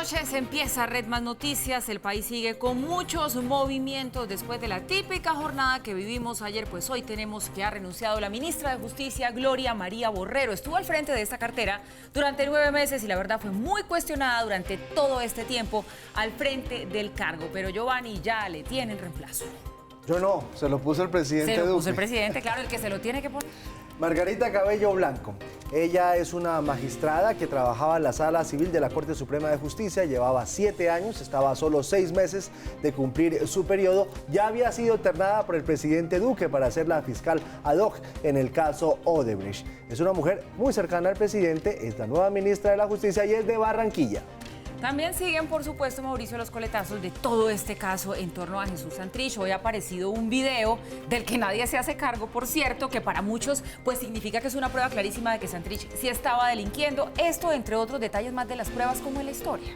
noches, empieza Red Más Noticias. El país sigue con muchos movimientos después de la típica jornada que vivimos ayer. Pues hoy tenemos que ha renunciado la ministra de Justicia, Gloria María Borrero. Estuvo al frente de esta cartera durante 9 meses y la verdad fue muy cuestionada durante todo este tiempo al frente del cargo. Pero Giovanni ya le tienen reemplazo. Yo no, se lo puso el presidente Duque. Se lo puso el presidente, claro, el que se lo tiene que poner. Margarita Cabello Blanco. Ella es una magistrada que trabajaba en la Sala Civil de la Corte Suprema de Justicia, llevaba 7 años, estaba a solo 6 meses de cumplir su periodo. Ya había sido ternada por el presidente Duque para ser la fiscal ad hoc en el caso Odebrecht. Es una mujer muy cercana al presidente, es la nueva ministra de la Justicia y es de Barranquilla. También siguen, por supuesto, Mauricio, los coletazos de todo este caso en torno a Jesús Santrich. Hoy ha aparecido un video del que nadie se hace cargo, por cierto, que para muchos pues significa que es una prueba clarísima de que Santrich sí estaba delinquiendo. Esto, entre otros detalles más de las pruebas, como en la historia.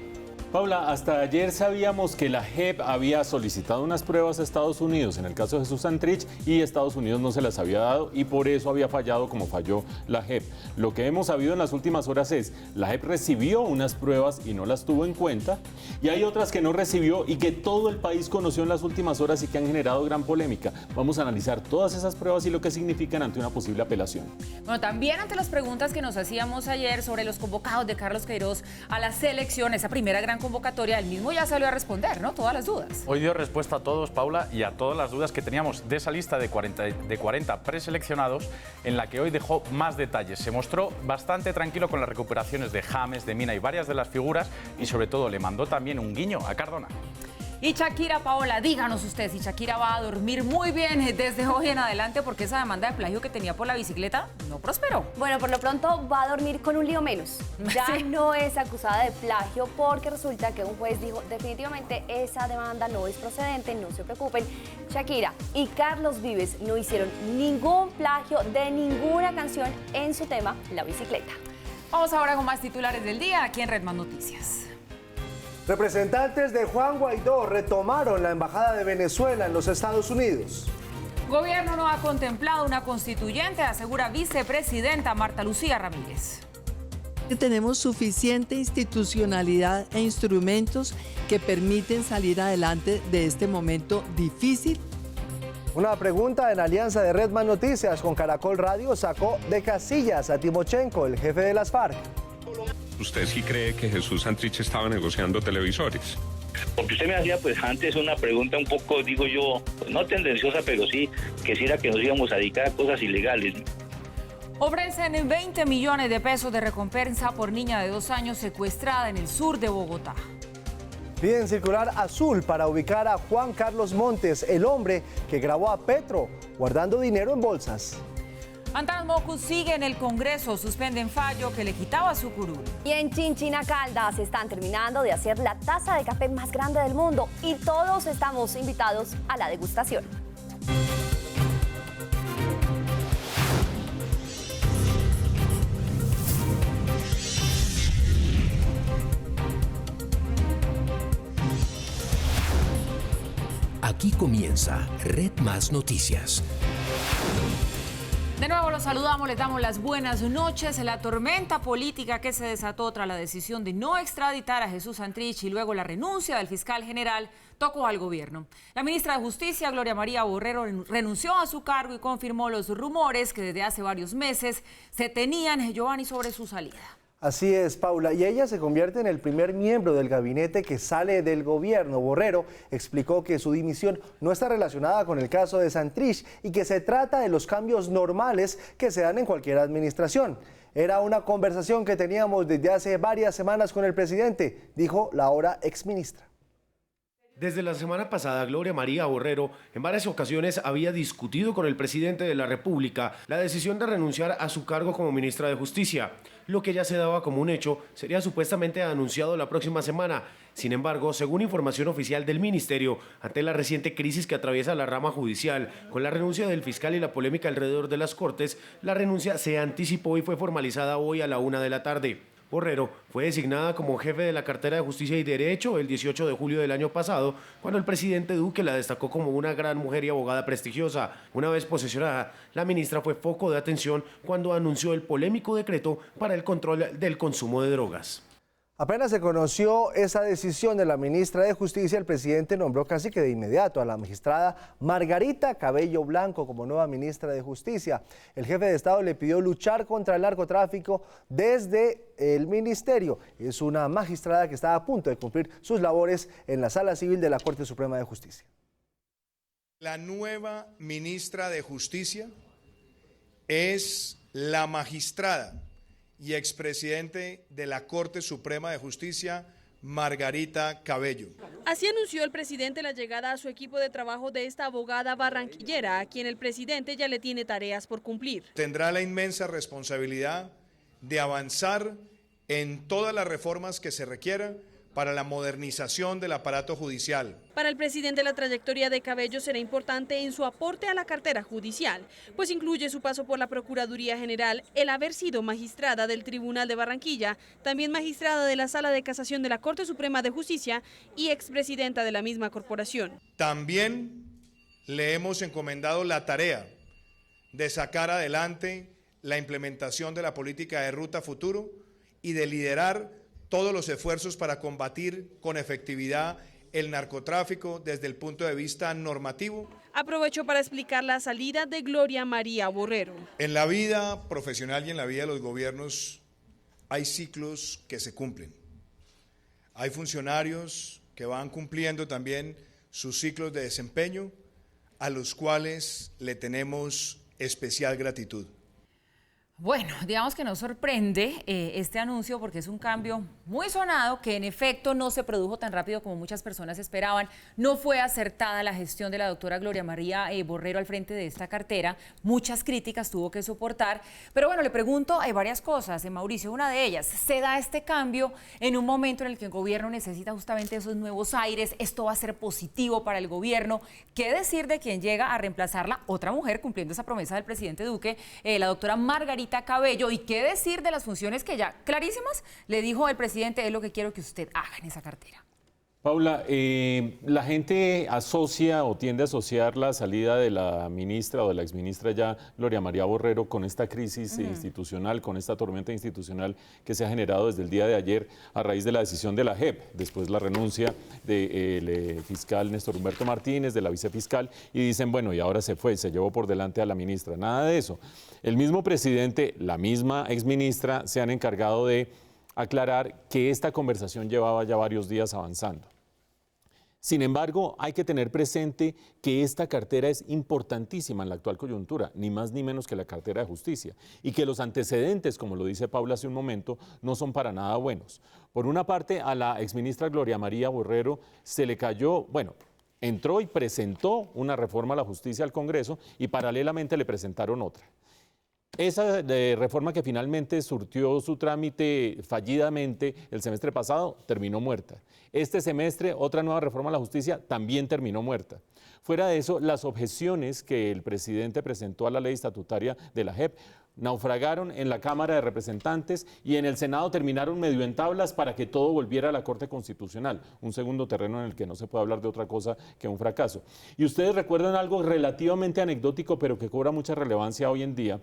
Paula, hasta ayer sabíamos que la JEP había solicitado unas pruebas a Estados Unidos en el caso de Jesús Santrich y Estados Unidos no se las había dado y por eso había fallado como falló la JEP. Lo que hemos sabido en las últimas horas es la JEP recibió unas pruebas y no las tuvo en cuenta y hay otras que no recibió y que todo el país conoció en las últimas horas y que han generado gran polémica. Vamos a analizar todas esas pruebas y lo que significan ante una posible apelación. Bueno, también ante las preguntas que nos hacíamos ayer sobre los convocados de Carlos Queiroz a la selección, esa primera gran convocatoria, el mismo ya salió a responder, ¿no? Todas las dudas. Hoy dio respuesta a todos, Paula, y a todas las dudas que teníamos de esa lista de 40 preseleccionados, en la que hoy dejó más detalles. Se mostró bastante tranquilo con las recuperaciones de James, de Mina y varias de las figuras, y sobre todo le mandó también un guiño a Cardona. Y Shakira, Paola, díganos usted si Shakira va a dormir muy bien desde hoy en adelante porque esa demanda de plagio que tenía por la bicicleta no prosperó. Bueno, por lo pronto va a dormir con un lío menos. Ya sí. No es acusada de plagio porque resulta que un juez dijo definitivamente esa demanda no es procedente, no se preocupen. Shakira y Carlos Vives no hicieron ningún plagio de ninguna canción en su tema, la bicicleta. Vamos ahora con más titulares del día aquí en Red Más Noticias. Representantes de Juan Guaidó retomaron la embajada de Venezuela en los Estados Unidos. Gobierno no ha contemplado una constituyente, asegura vicepresidenta Marta Lucía Ramírez. Tenemos suficiente institucionalidad e instrumentos que permiten salir adelante de este momento difícil. Una pregunta en alianza de Red Más Noticias con Caracol Radio sacó de casillas a Timochenko, el jefe de las FARC. ¿Usted sí cree que Jesús Santrich estaba negociando televisores? Porque usted me hacía pues antes una pregunta un poco, digo yo, pues, no tendenciosa, pero sí que si era que nos íbamos a dedicar a cosas ilegales. Ofrecen 20 millones de pesos de recompensa por niña de 2 años secuestrada en el sur de Bogotá. Piden circular azul para ubicar a Juan Carlos Montes, el hombre que grabó a Petro guardando dinero en bolsas. Antanas Mocus sigue en el Congreso, suspenden fallo que le quitaba su curul. Y en Chinchina Caldas están terminando de hacer la taza de café más grande del mundo y todos estamos invitados a la degustación. Aquí comienza Red Más Noticias. De nuevo los saludamos, les damos las buenas noches. La tormenta política que se desató tras la decisión de no extraditar a Jesús Santrich y luego la renuncia del fiscal general tocó al gobierno. La ministra de Justicia, Gloria María Borrero, renunció a su cargo y confirmó los rumores que desde hace varios meses se tenían, Giovanni, sobre su salida. Así es, Paula, y ella se convierte en el primer miembro del gabinete que sale del gobierno. Borrero explicó que su dimisión no está relacionada con el caso de Santrich y que se trata de los cambios normales que se dan en cualquier administración. Era una conversación que teníamos desde hace varias semanas con el presidente, dijo la ahora exministra. Desde la semana pasada, Gloria María Borrero en varias ocasiones había discutido con el presidente de la República la decisión de renunciar a su cargo como ministra de Justicia. Lo que ya se daba como un hecho sería supuestamente anunciado la próxima semana. Sin embargo, según información oficial del ministerio, ante la reciente crisis que atraviesa la rama judicial, con la renuncia del fiscal y la polémica alrededor de las Cortes, la renuncia se anticipó y fue formalizada hoy a la 1 de la tarde. Borrero fue designada como jefe de la cartera de Justicia y Derecho el 18 de julio del año pasado, cuando el presidente Duque la destacó como una gran mujer y abogada prestigiosa. Una vez posesionada, la ministra fue foco de atención cuando anunció el polémico decreto para el control del consumo de drogas. Apenas se conoció esa decisión de la ministra de Justicia, el presidente nombró casi que de inmediato a la magistrada Margarita Cabello Blanco como nueva ministra de Justicia. El jefe de Estado le pidió luchar contra el narcotráfico desde el ministerio. Es una magistrada que está a punto de cumplir sus labores en la Sala Civil de la Corte Suprema de Justicia. La nueva ministra de Justicia es la magistrada y expresidente de la Corte Suprema de Justicia, Margarita Cabello. Así anunció el presidente la llegada a su equipo de trabajo de esta abogada barranquillera, a quien el presidente ya le tiene tareas por cumplir. Tendrá la inmensa responsabilidad de avanzar en todas las reformas que se requieran para la modernización del aparato judicial. Para el presidente, la trayectoria de Cabello será importante en su aporte a la cartera judicial, pues incluye su paso por la Procuraduría General, el haber sido magistrada del Tribunal de Barranquilla, también magistrada de la Sala de Casación de la Corte Suprema de Justicia y expresidenta de la misma corporación. También le hemos encomendado la tarea de sacar adelante la implementación de la política de ruta futuro y de liderar todos los esfuerzos para combatir con efectividad el narcotráfico desde el punto de vista normativo. Aprovechó para explicar la salida de Gloria María Borrero. En la vida profesional y en la vida de los gobiernos hay ciclos que se cumplen. Hay funcionarios que van cumpliendo también sus ciclos de desempeño, a los cuales le tenemos especial gratitud. Bueno, digamos que nos sorprende este anuncio porque es un cambio muy sonado que en efecto no se produjo tan rápido como muchas personas esperaban. No fue acertada la gestión de la doctora Gloria María Borrero al frente de esta cartera. Muchas críticas tuvo que soportar. Pero bueno, le pregunto varias cosas. Mauricio, una de ellas, ¿se da este cambio en un momento en el que el gobierno necesita justamente esos nuevos aires? ¿Esto va a ser positivo para el gobierno? ¿Qué decir de quien llega a reemplazarla? Otra mujer cumpliendo esa promesa del presidente Duque, la doctora Margarita Cabello. ¿Y qué decir de las funciones que ya clarísimas le dijo el presidente? Es lo que quiero que usted haga en esa cartera. Paula, la gente asocia o tiende a asociar la salida de la ministra o de la exministra ya, Gloria María Borrero, con esta crisis institucional, con esta tormenta institucional que se ha generado desde el día de ayer a raíz de la decisión de la JEP, después la renuncia del fiscal Néstor Humberto Martínez, de la vicefiscal, y dicen, bueno, y ahora se fue, se llevó por delante a la ministra. Nada de eso. El mismo presidente, la misma exministra, se han encargado de aclarar que esta conversación llevaba ya varios días avanzando. Sin embargo, hay que tener presente que esta cartera es importantísima en la actual coyuntura, ni más ni menos que la cartera de justicia, y que los antecedentes, como lo dice Paula hace un momento, no son para nada buenos. Por una parte, a la exministra Gloria María Borrero se le cayó, bueno, entró y presentó una reforma a la justicia al Congreso y paralelamente le presentaron otra. Esa reforma que finalmente surtió su trámite fallidamente el semestre pasado terminó muerta. Este semestre otra nueva reforma a la justicia también terminó muerta. Fuera de eso, las objeciones que el presidente presentó a la ley estatutaria de la JEP naufragaron en la Cámara de Representantes y en el Senado terminaron medio en tablas para que todo volviera a la Corte Constitucional, un segundo terreno en el que no se puede hablar de otra cosa que un fracaso. Y ustedes recuerdan algo relativamente anecdótico, pero que cobra mucha relevancia hoy en día,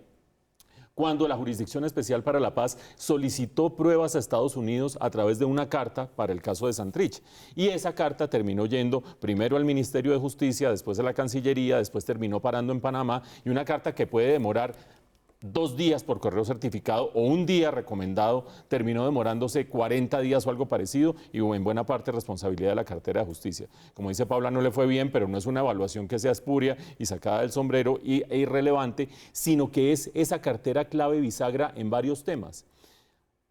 cuando la Jurisdicción Especial para la Paz solicitó pruebas a Estados Unidos a través de una carta para el caso de Santrich. Y esa carta terminó yendo primero al Ministerio de Justicia, después a la Cancillería, después terminó parando en Panamá, y una carta que puede demorar 2 días por correo certificado o un día recomendado, terminó demorándose 40 días o algo parecido, y en buena parte responsabilidad de la cartera de justicia. Como dice Paula, no le fue bien, pero no es una evaluación que sea espuria y sacada del sombrero e irrelevante, sino que es esa cartera clave bisagra en varios temas.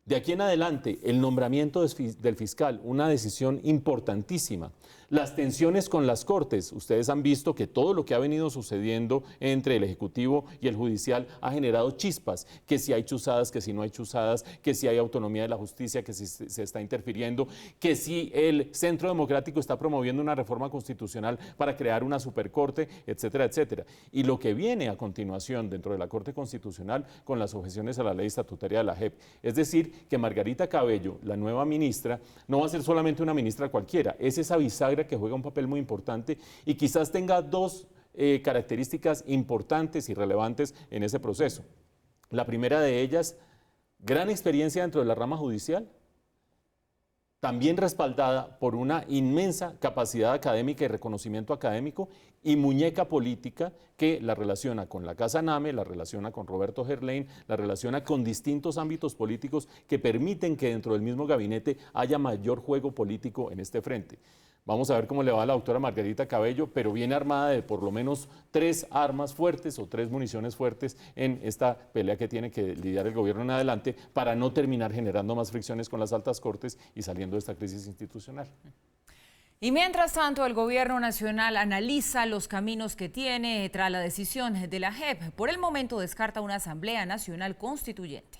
De aquí en adelante, el nombramiento del fiscal, una decisión importantísima. Las tensiones con las Cortes, ustedes han visto que todo lo que ha venido sucediendo entre el Ejecutivo y el Judicial ha generado chispas, que si hay chuzadas, que si no hay chuzadas, que si hay autonomía de la justicia, que si se está interfiriendo, que si el Centro Democrático está promoviendo una reforma constitucional para crear una supercorte, etcétera, etcétera. Y lo que viene a continuación dentro de la Corte Constitucional con las objeciones a la ley estatutaria de la JEP, es decir, que Margarita Cabello, la nueva ministra, no va a ser solamente una ministra cualquiera, es esa bisagra que juega un papel muy importante y quizás tenga 2 características importantes y relevantes en ese proceso. La primera de ellas, gran experiencia dentro de la rama judicial, también respaldada por una inmensa capacidad académica y reconocimiento académico y muñeca política que la relaciona con la Casa Name, la relaciona con Roberto Gerlain, la relaciona con distintos ámbitos políticos que permiten que dentro del mismo gabinete haya mayor juego político en este frente. Vamos a ver cómo le va a la doctora Margarita Cabello, pero viene armada de por lo menos 3 armas fuertes o 3 municiones fuertes en esta pelea que tiene que lidiar el gobierno en adelante para no terminar generando más fricciones con las altas cortes y saliendo de esta crisis institucional. Y mientras tanto, el gobierno nacional analiza los caminos que tiene tras la decisión de la JEP. Por el momento descarta una Asamblea Nacional Constituyente.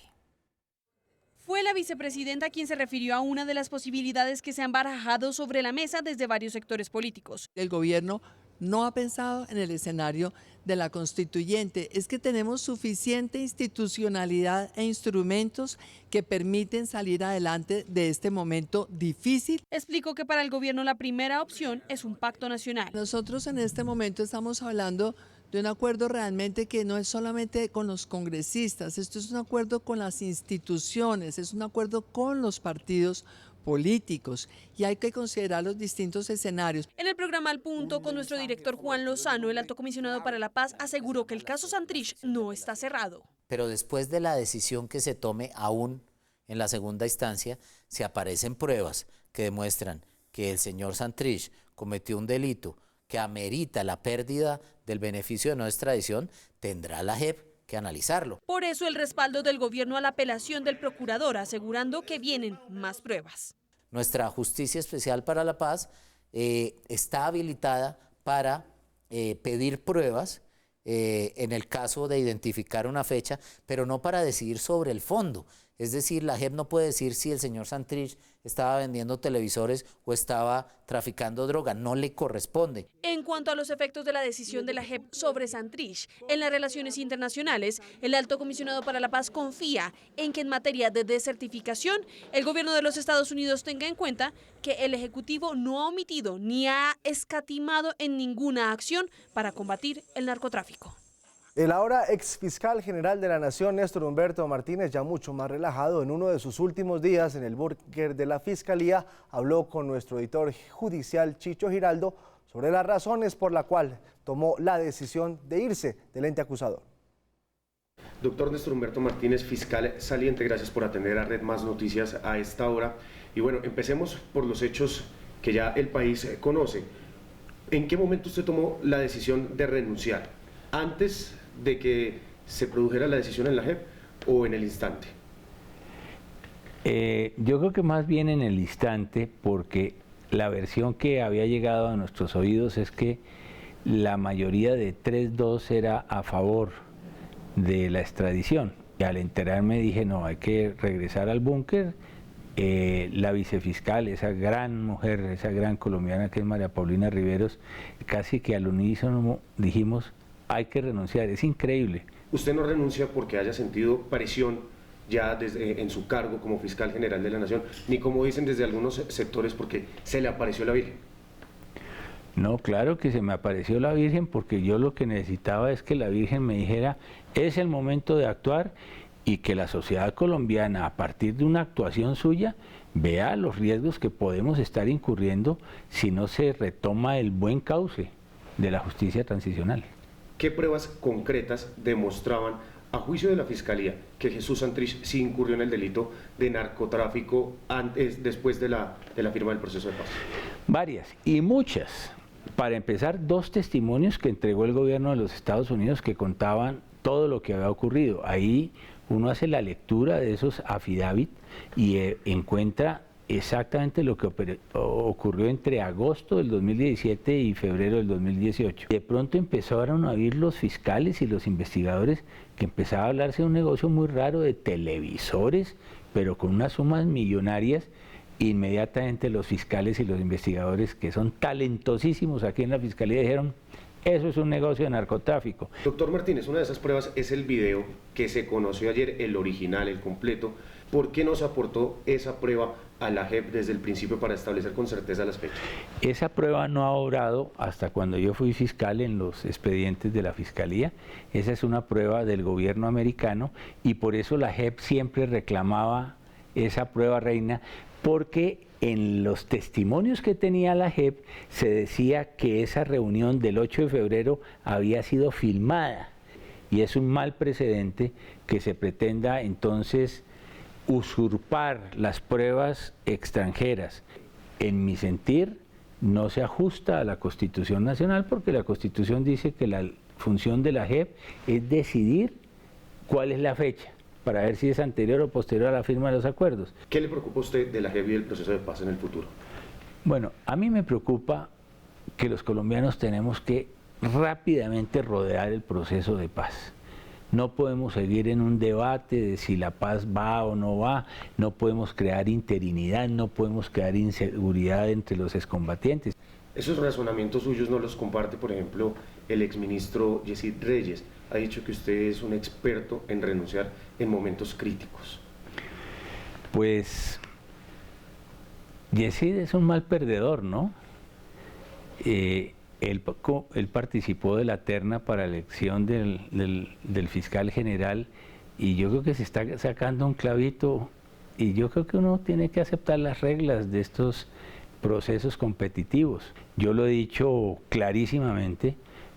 Fue la vicepresidenta quien se refirió a una de las posibilidades que se han barajado sobre la mesa desde varios sectores políticos. El gobierno no ha pensado en el escenario de la constituyente. Es que tenemos suficiente institucionalidad e instrumentos que permiten salir adelante de este momento difícil. Explicó que para el gobierno la primera opción es un pacto nacional. Nosotros en este momento estamos hablando de un acuerdo realmente que no es solamente con los congresistas, esto es un acuerdo con las instituciones, es un acuerdo con los partidos políticos y hay que considerar los distintos escenarios. En el programa Al Punto, con nuestro director Juan Lozano, el alto comisionado para la paz aseguró que el caso Santrich no está cerrado. Pero después de la decisión que se tome aún en la segunda instancia, si aparecen pruebas que demuestran que el señor Santrich cometió un delito que amerita la pérdida del beneficio de no extradición, tendrá la JEP que analizarlo. Por eso el respaldo del gobierno a la apelación del procurador, asegurando que vienen más pruebas. Nuestra Justicia Especial para la Paz está habilitada para pedir pruebas en el caso de identificar una fecha, pero no para decidir sobre el fondo. Es decir, la JEP no puede decir si el señor Santrich estaba vendiendo televisores o estaba traficando droga, no le corresponde. En cuanto a los efectos de la decisión de la JEP sobre Santrich en las relaciones internacionales, el alto comisionado para la paz confía en que en materia de desertificación, el gobierno de los Estados Unidos tenga en cuenta que el Ejecutivo no ha omitido ni ha escatimado en ninguna acción para combatir el narcotráfico. El ahora exfiscal general de la Nación, Néstor Humberto Martínez, ya mucho más relajado, en uno de sus últimos días en el búnker de la Fiscalía, habló con nuestro editor judicial Chicho Giraldo sobre las razones por las cuales tomó la decisión de irse del ente acusador. Doctor Néstor Humberto Martínez, fiscal saliente, gracias por atender a Red Más Noticias a esta hora. Y bueno, empecemos por los hechos que ya el país conoce. ¿En qué momento usted tomó la decisión de renunciar? ¿Antes de que se produjera la decisión en la JEP o en el instante? Yo creo que más bien en el instante, porque la versión que había llegado a nuestros oídos es que la mayoría de 3-2 era a favor de la extradición. Y al enterarme dije, no, hay que regresar al búnker. La vicefiscal, esa gran mujer, esa gran colombiana que es María Paulina Riveros, casi que al unísono dijimos, hay que renunciar, es increíble. ¿Usted no renuncia porque haya sentido presión ya desde, en su cargo como fiscal general de la Nación, ni como dicen desde algunos sectores porque se le apareció la Virgen? No, claro que se me apareció la Virgen porque yo lo que necesitaba es que la Virgen me dijera, es el momento de actuar y que la sociedad colombiana, a partir de una actuación suya, vea los riesgos que podemos estar incurriendo si no se retoma el buen cauce de la justicia transicional. ¿Qué pruebas concretas demostraban, a juicio de la Fiscalía, que Jesús Santrich sí incurrió en el delito de narcotráfico después de la firma del proceso de paz? Varias y muchas. Para empezar, 2 testimonios que entregó el gobierno de los Estados Unidos que contaban todo lo que había ocurrido. Ahí uno hace la lectura de esos affidavit y encuentra exactamente lo que ocurrió entre agosto del 2017 y febrero del 2018. De pronto empezaron a oír los fiscales y los investigadores que empezaba a hablarse de un negocio muy raro de televisores, pero con unas sumas millonarias. Inmediatamente los fiscales y los investigadores, que son talentosísimos aquí en la Fiscalía, dijeron, eso es un negocio de narcotráfico. Doctor Martínez, una de esas pruebas es el video que se conoció ayer, el original, el completo. ¿Por qué no se aportó esa prueba a la JEP desde el principio para establecer con certeza las fechas? Esa prueba no ha obrado hasta cuando yo fui fiscal en los expedientes de la Fiscalía. Esa es una prueba del gobierno americano y por eso la JEP siempre reclamaba esa prueba reina, porque En los testimonios que tenía la JEP se decía que esa reunión del 8 de febrero había sido filmada y es un mal precedente que se pretenda entonces usurpar las pruebas extranjeras. En mi sentir, no se ajusta a la Constitución Nacional porque la Constitución dice que la función de la JEP es decidir cuál es la fecha, para ver si es anterior o posterior a la firma de los acuerdos. ¿Qué le preocupa a usted de la JEP y del proceso de paz en el futuro? Bueno, a mí me preocupa que los colombianos tenemos que rápidamente rodear el proceso de paz. No podemos seguir en un debate de si la paz va o no va, no podemos crear interinidad, no podemos crear inseguridad entre los excombatientes. Esos razonamientos suyos no los comparte, por ejemplo, el exministro Yesid Reyes. Ha dicho que usted es un experto en renunciar en momentos críticos. Pues Yesid es un mal perdedor, ¿no? Él participó de la terna para elección del fiscal general y yo creo que se está sacando un clavito y yo creo que uno tiene que aceptar las reglas de estos procesos competitivos. Yo lo he dicho clarísimamente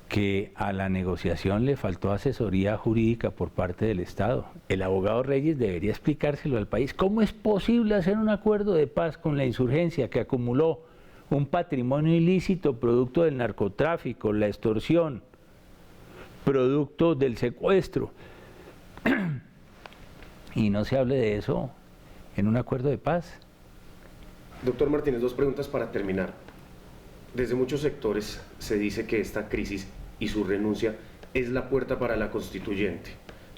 que a la negociación le faltó asesoría jurídica por parte del Estado. El abogado Reyes debería explicárselo al país. ¿Cómo es posible hacer un acuerdo de paz con la insurgencia que acumuló un patrimonio ilícito producto del narcotráfico, la extorsión, producto del secuestro? Y no se hable de eso en un acuerdo de paz. Doctor Martínez, dos preguntas para terminar. Desde muchos sectores se dice que esta crisis y su renuncia es la puerta para la constituyente.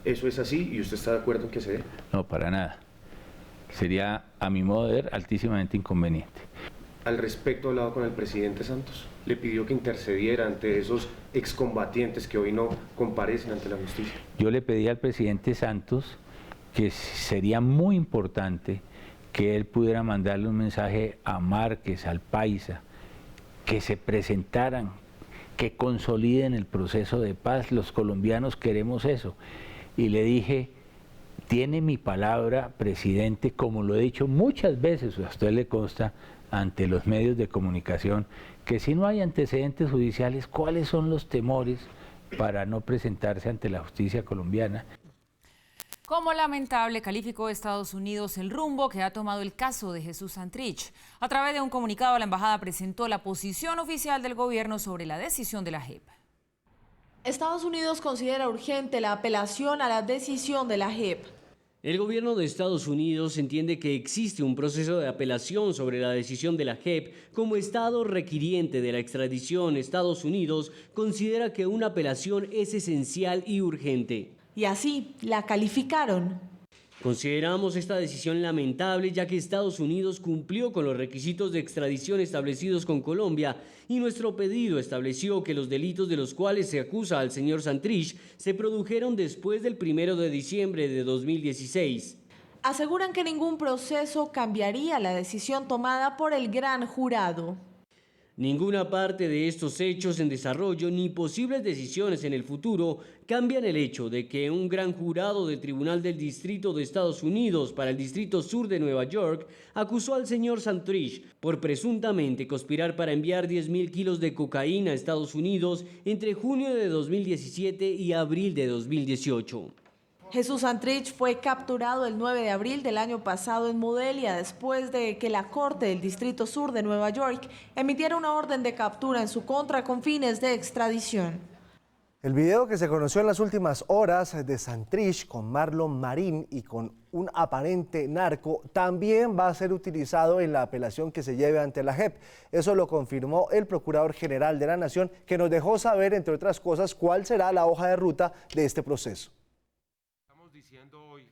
¿Eso es así y usted está de acuerdo en que se dé? No, para nada. Sería, a mi modo de ver, altísimamente inconveniente. Al respecto, ha hablado con el presidente Santos. Le pidió que intercediera ante esos excombatientes que hoy no comparecen ante la justicia. Yo le pedí al presidente Santos que sería muy importante que él pudiera mandarle un mensaje a Márquez, al Paisa, que se presentaran, que consoliden el proceso de paz. Los colombianos queremos eso. Y le dije, tiene mi palabra, presidente, como lo he dicho muchas veces, a usted le consta, ante los medios de comunicación, que si no hay antecedentes judiciales, ¿cuáles son los temores para no presentarse ante la justicia colombiana? Como lamentable calificó Estados Unidos el rumbo que ha tomado el caso de Jesús Santrich. A través de un comunicado, la embajada presentó la posición oficial del gobierno sobre la decisión de la JEP. Estados Unidos considera urgente la apelación a la decisión de la JEP. El gobierno de Estados Unidos entiende que existe un proceso de apelación sobre la decisión de la JEP. Como Estado requiriente de la extradición, Estados Unidos considera que una apelación es esencial y urgente. Y así la calificaron. Consideramos esta decisión lamentable ya que Estados Unidos cumplió con los requisitos de extradición establecidos con Colombia y nuestro pedido estableció que los delitos de los cuales se acusa al señor Santrich se produjeron después del 1 de diciembre de 2016. Aseguran que ningún proceso cambiaría la decisión tomada por el gran jurado. Ninguna parte de estos hechos en desarrollo ni posibles decisiones en el futuro cambian el hecho de que un gran jurado del Tribunal del Distrito de Estados Unidos para el Distrito Sur de Nueva York acusó al señor Santrich por presuntamente conspirar para enviar 10.000 kilos de cocaína a Estados Unidos entre junio de 2017 y abril de 2018. Jesús Santrich fue capturado el 9 de abril del año pasado en Modelia después de que la Corte del Distrito Sur de Nueva York emitiera una orden de captura en su contra con fines de extradición. El video que se conoció en las últimas horas de Santrich con Marlon Marín y con un aparente narco también va a ser utilizado en la apelación que se lleve ante la JEP. Eso lo confirmó el Procurador General de la Nación, que nos dejó saber, entre otras cosas, cuál será la hoja de ruta de este proceso.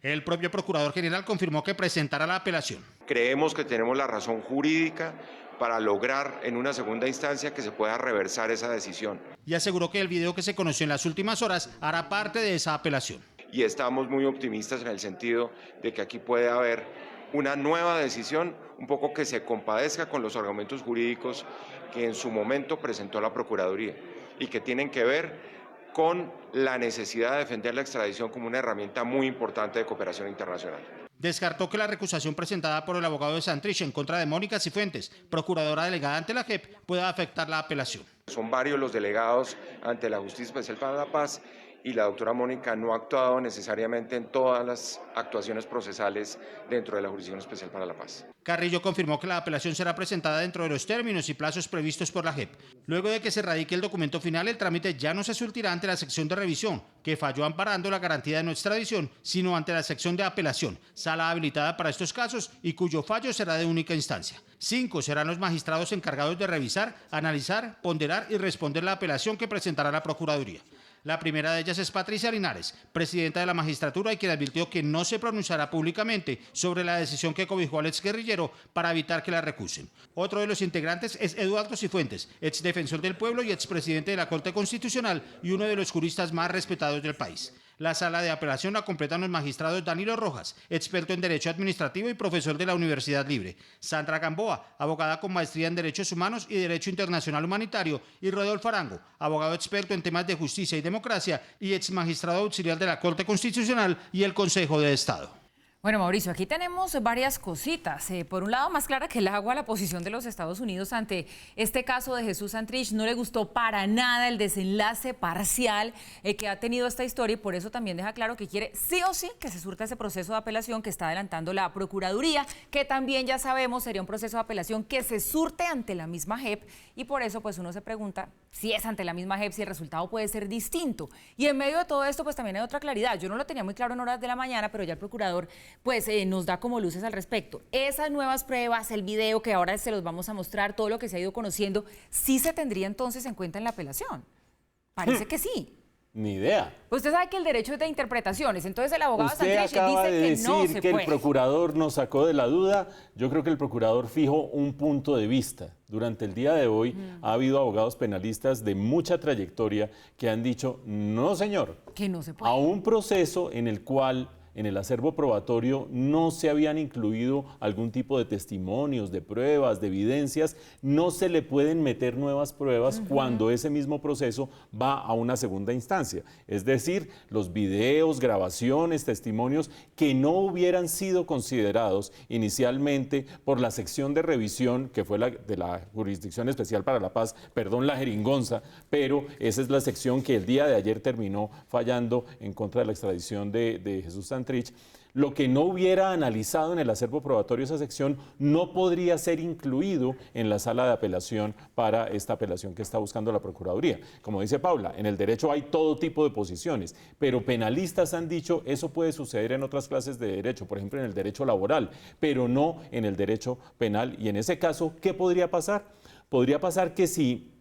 El propio Procurador General confirmó que presentará la apelación. Creemos que tenemos la razón jurídica para lograr en una segunda instancia que se pueda reversar esa decisión. Y aseguró que el video que se conoció en las últimas horas hará parte de esa apelación. Y estamos muy optimistas en el sentido de que aquí puede haber una nueva decisión, un poco que se compadezca con los argumentos jurídicos que en su momento presentó la Procuraduría y que tienen que ver con la necesidad de defender la extradición como una herramienta muy importante de cooperación internacional. descartó que la recusación presentada por el abogado de Santrich en contra de Mónica Cifuentes, procuradora delegada ante la JEP, pueda afectar la apelación. Son varios los delegados ante la Justicia Especial para la Paz y la doctora Mónica no ha actuado necesariamente en todas las actuaciones procesales dentro de la Jurisdicción Especial para la Paz. Carrillo confirmó que la apelación será presentada dentro de los términos y plazos previstos por la JEP. Luego de que se radique el documento final, el trámite ya no se surtirá ante la sección de revisión, que falló amparando la garantía de no extradición, sino ante la sección de apelación, sala habilitada para estos casos y cuyo fallo será de única instancia. 5 serán los magistrados encargados de revisar, analizar, ponderar y responder la apelación que presentará la Procuraduría. La primera de ellas es Patricia Linares, presidenta de la magistratura, y quien advirtió que no se pronunciará públicamente sobre la decisión que cobijó al exguerrillero para evitar que la recusen. Otro de los integrantes es Eduardo Cifuentes, exdefensor del pueblo y expresidente de la Corte Constitucional y uno de los juristas más respetados del país. La sala de apelación la completan los magistrados Danilo Rojas, experto en Derecho Administrativo y profesor de la Universidad Libre, Sandra Gamboa, abogada con maestría en Derechos Humanos y Derecho Internacional Humanitario, y Rodolfo Arango, abogado experto en temas de justicia y democracia y exmagistrado auxiliar de la Corte Constitucional y el Consejo de Estado. Bueno, Mauricio, aquí tenemos varias cositas. Por un lado, más clara que el agua, la posición de los Estados Unidos ante este caso de Jesús Santrich. No le gustó para nada el desenlace parcial que ha tenido esta historia, y por eso también deja claro que quiere sí o sí que se surta ese proceso de apelación que está adelantando la Procuraduría, que también ya sabemos sería un proceso de apelación que se surte ante la misma JEP, y por eso pues uno se pregunta si es ante la misma JEP, si el resultado puede ser distinto. Y en medio de todo esto pues también hay otra claridad. Yo no lo tenía muy claro en horas de la mañana, pero ya el procurador pues nos da como luces al respecto. Esas nuevas pruebas, el video que ahora se los vamos a mostrar, todo lo que se ha ido conociendo, ¿sí se tendría entonces en cuenta en la apelación? Parece que sí. Ni idea. Usted sabe que el derecho es de interpretaciones, entonces el abogado Usted Santrich acaba dice de que no decir se que puede. el procurador nos sacó de la duda. Yo creo que el procurador fijó un punto de vista. Durante el día de hoy ha habido abogados penalistas de mucha trayectoria que han dicho, no señor, que no se puede. A un proceso en el cual en el acervo probatorio no se habían incluido algún tipo de testimonios, de pruebas, de evidencias, no se le pueden meter nuevas pruebas cuando ese mismo proceso va a una segunda instancia. Es decir, los videos, grabaciones, testimonios que no hubieran sido considerados inicialmente por la sección de revisión, que fue la de la Jurisdicción Especial para la Paz, perdón, la jeringonza, pero esa es la sección que el día de ayer terminó fallando en contra de la extradición de Jesús Santrich. Lo que no hubiera analizado en el acervo probatorio esa sección no podría ser incluido en la sala de apelación para esta apelación que está buscando la Procuraduría. Como dice Paula, en el derecho hay todo tipo de posiciones, pero penalistas han dicho eso puede suceder en otras clases de derecho, por ejemplo en el derecho laboral, pero no en el derecho penal. Y en ese caso, ¿qué podría pasar? Podría pasar que si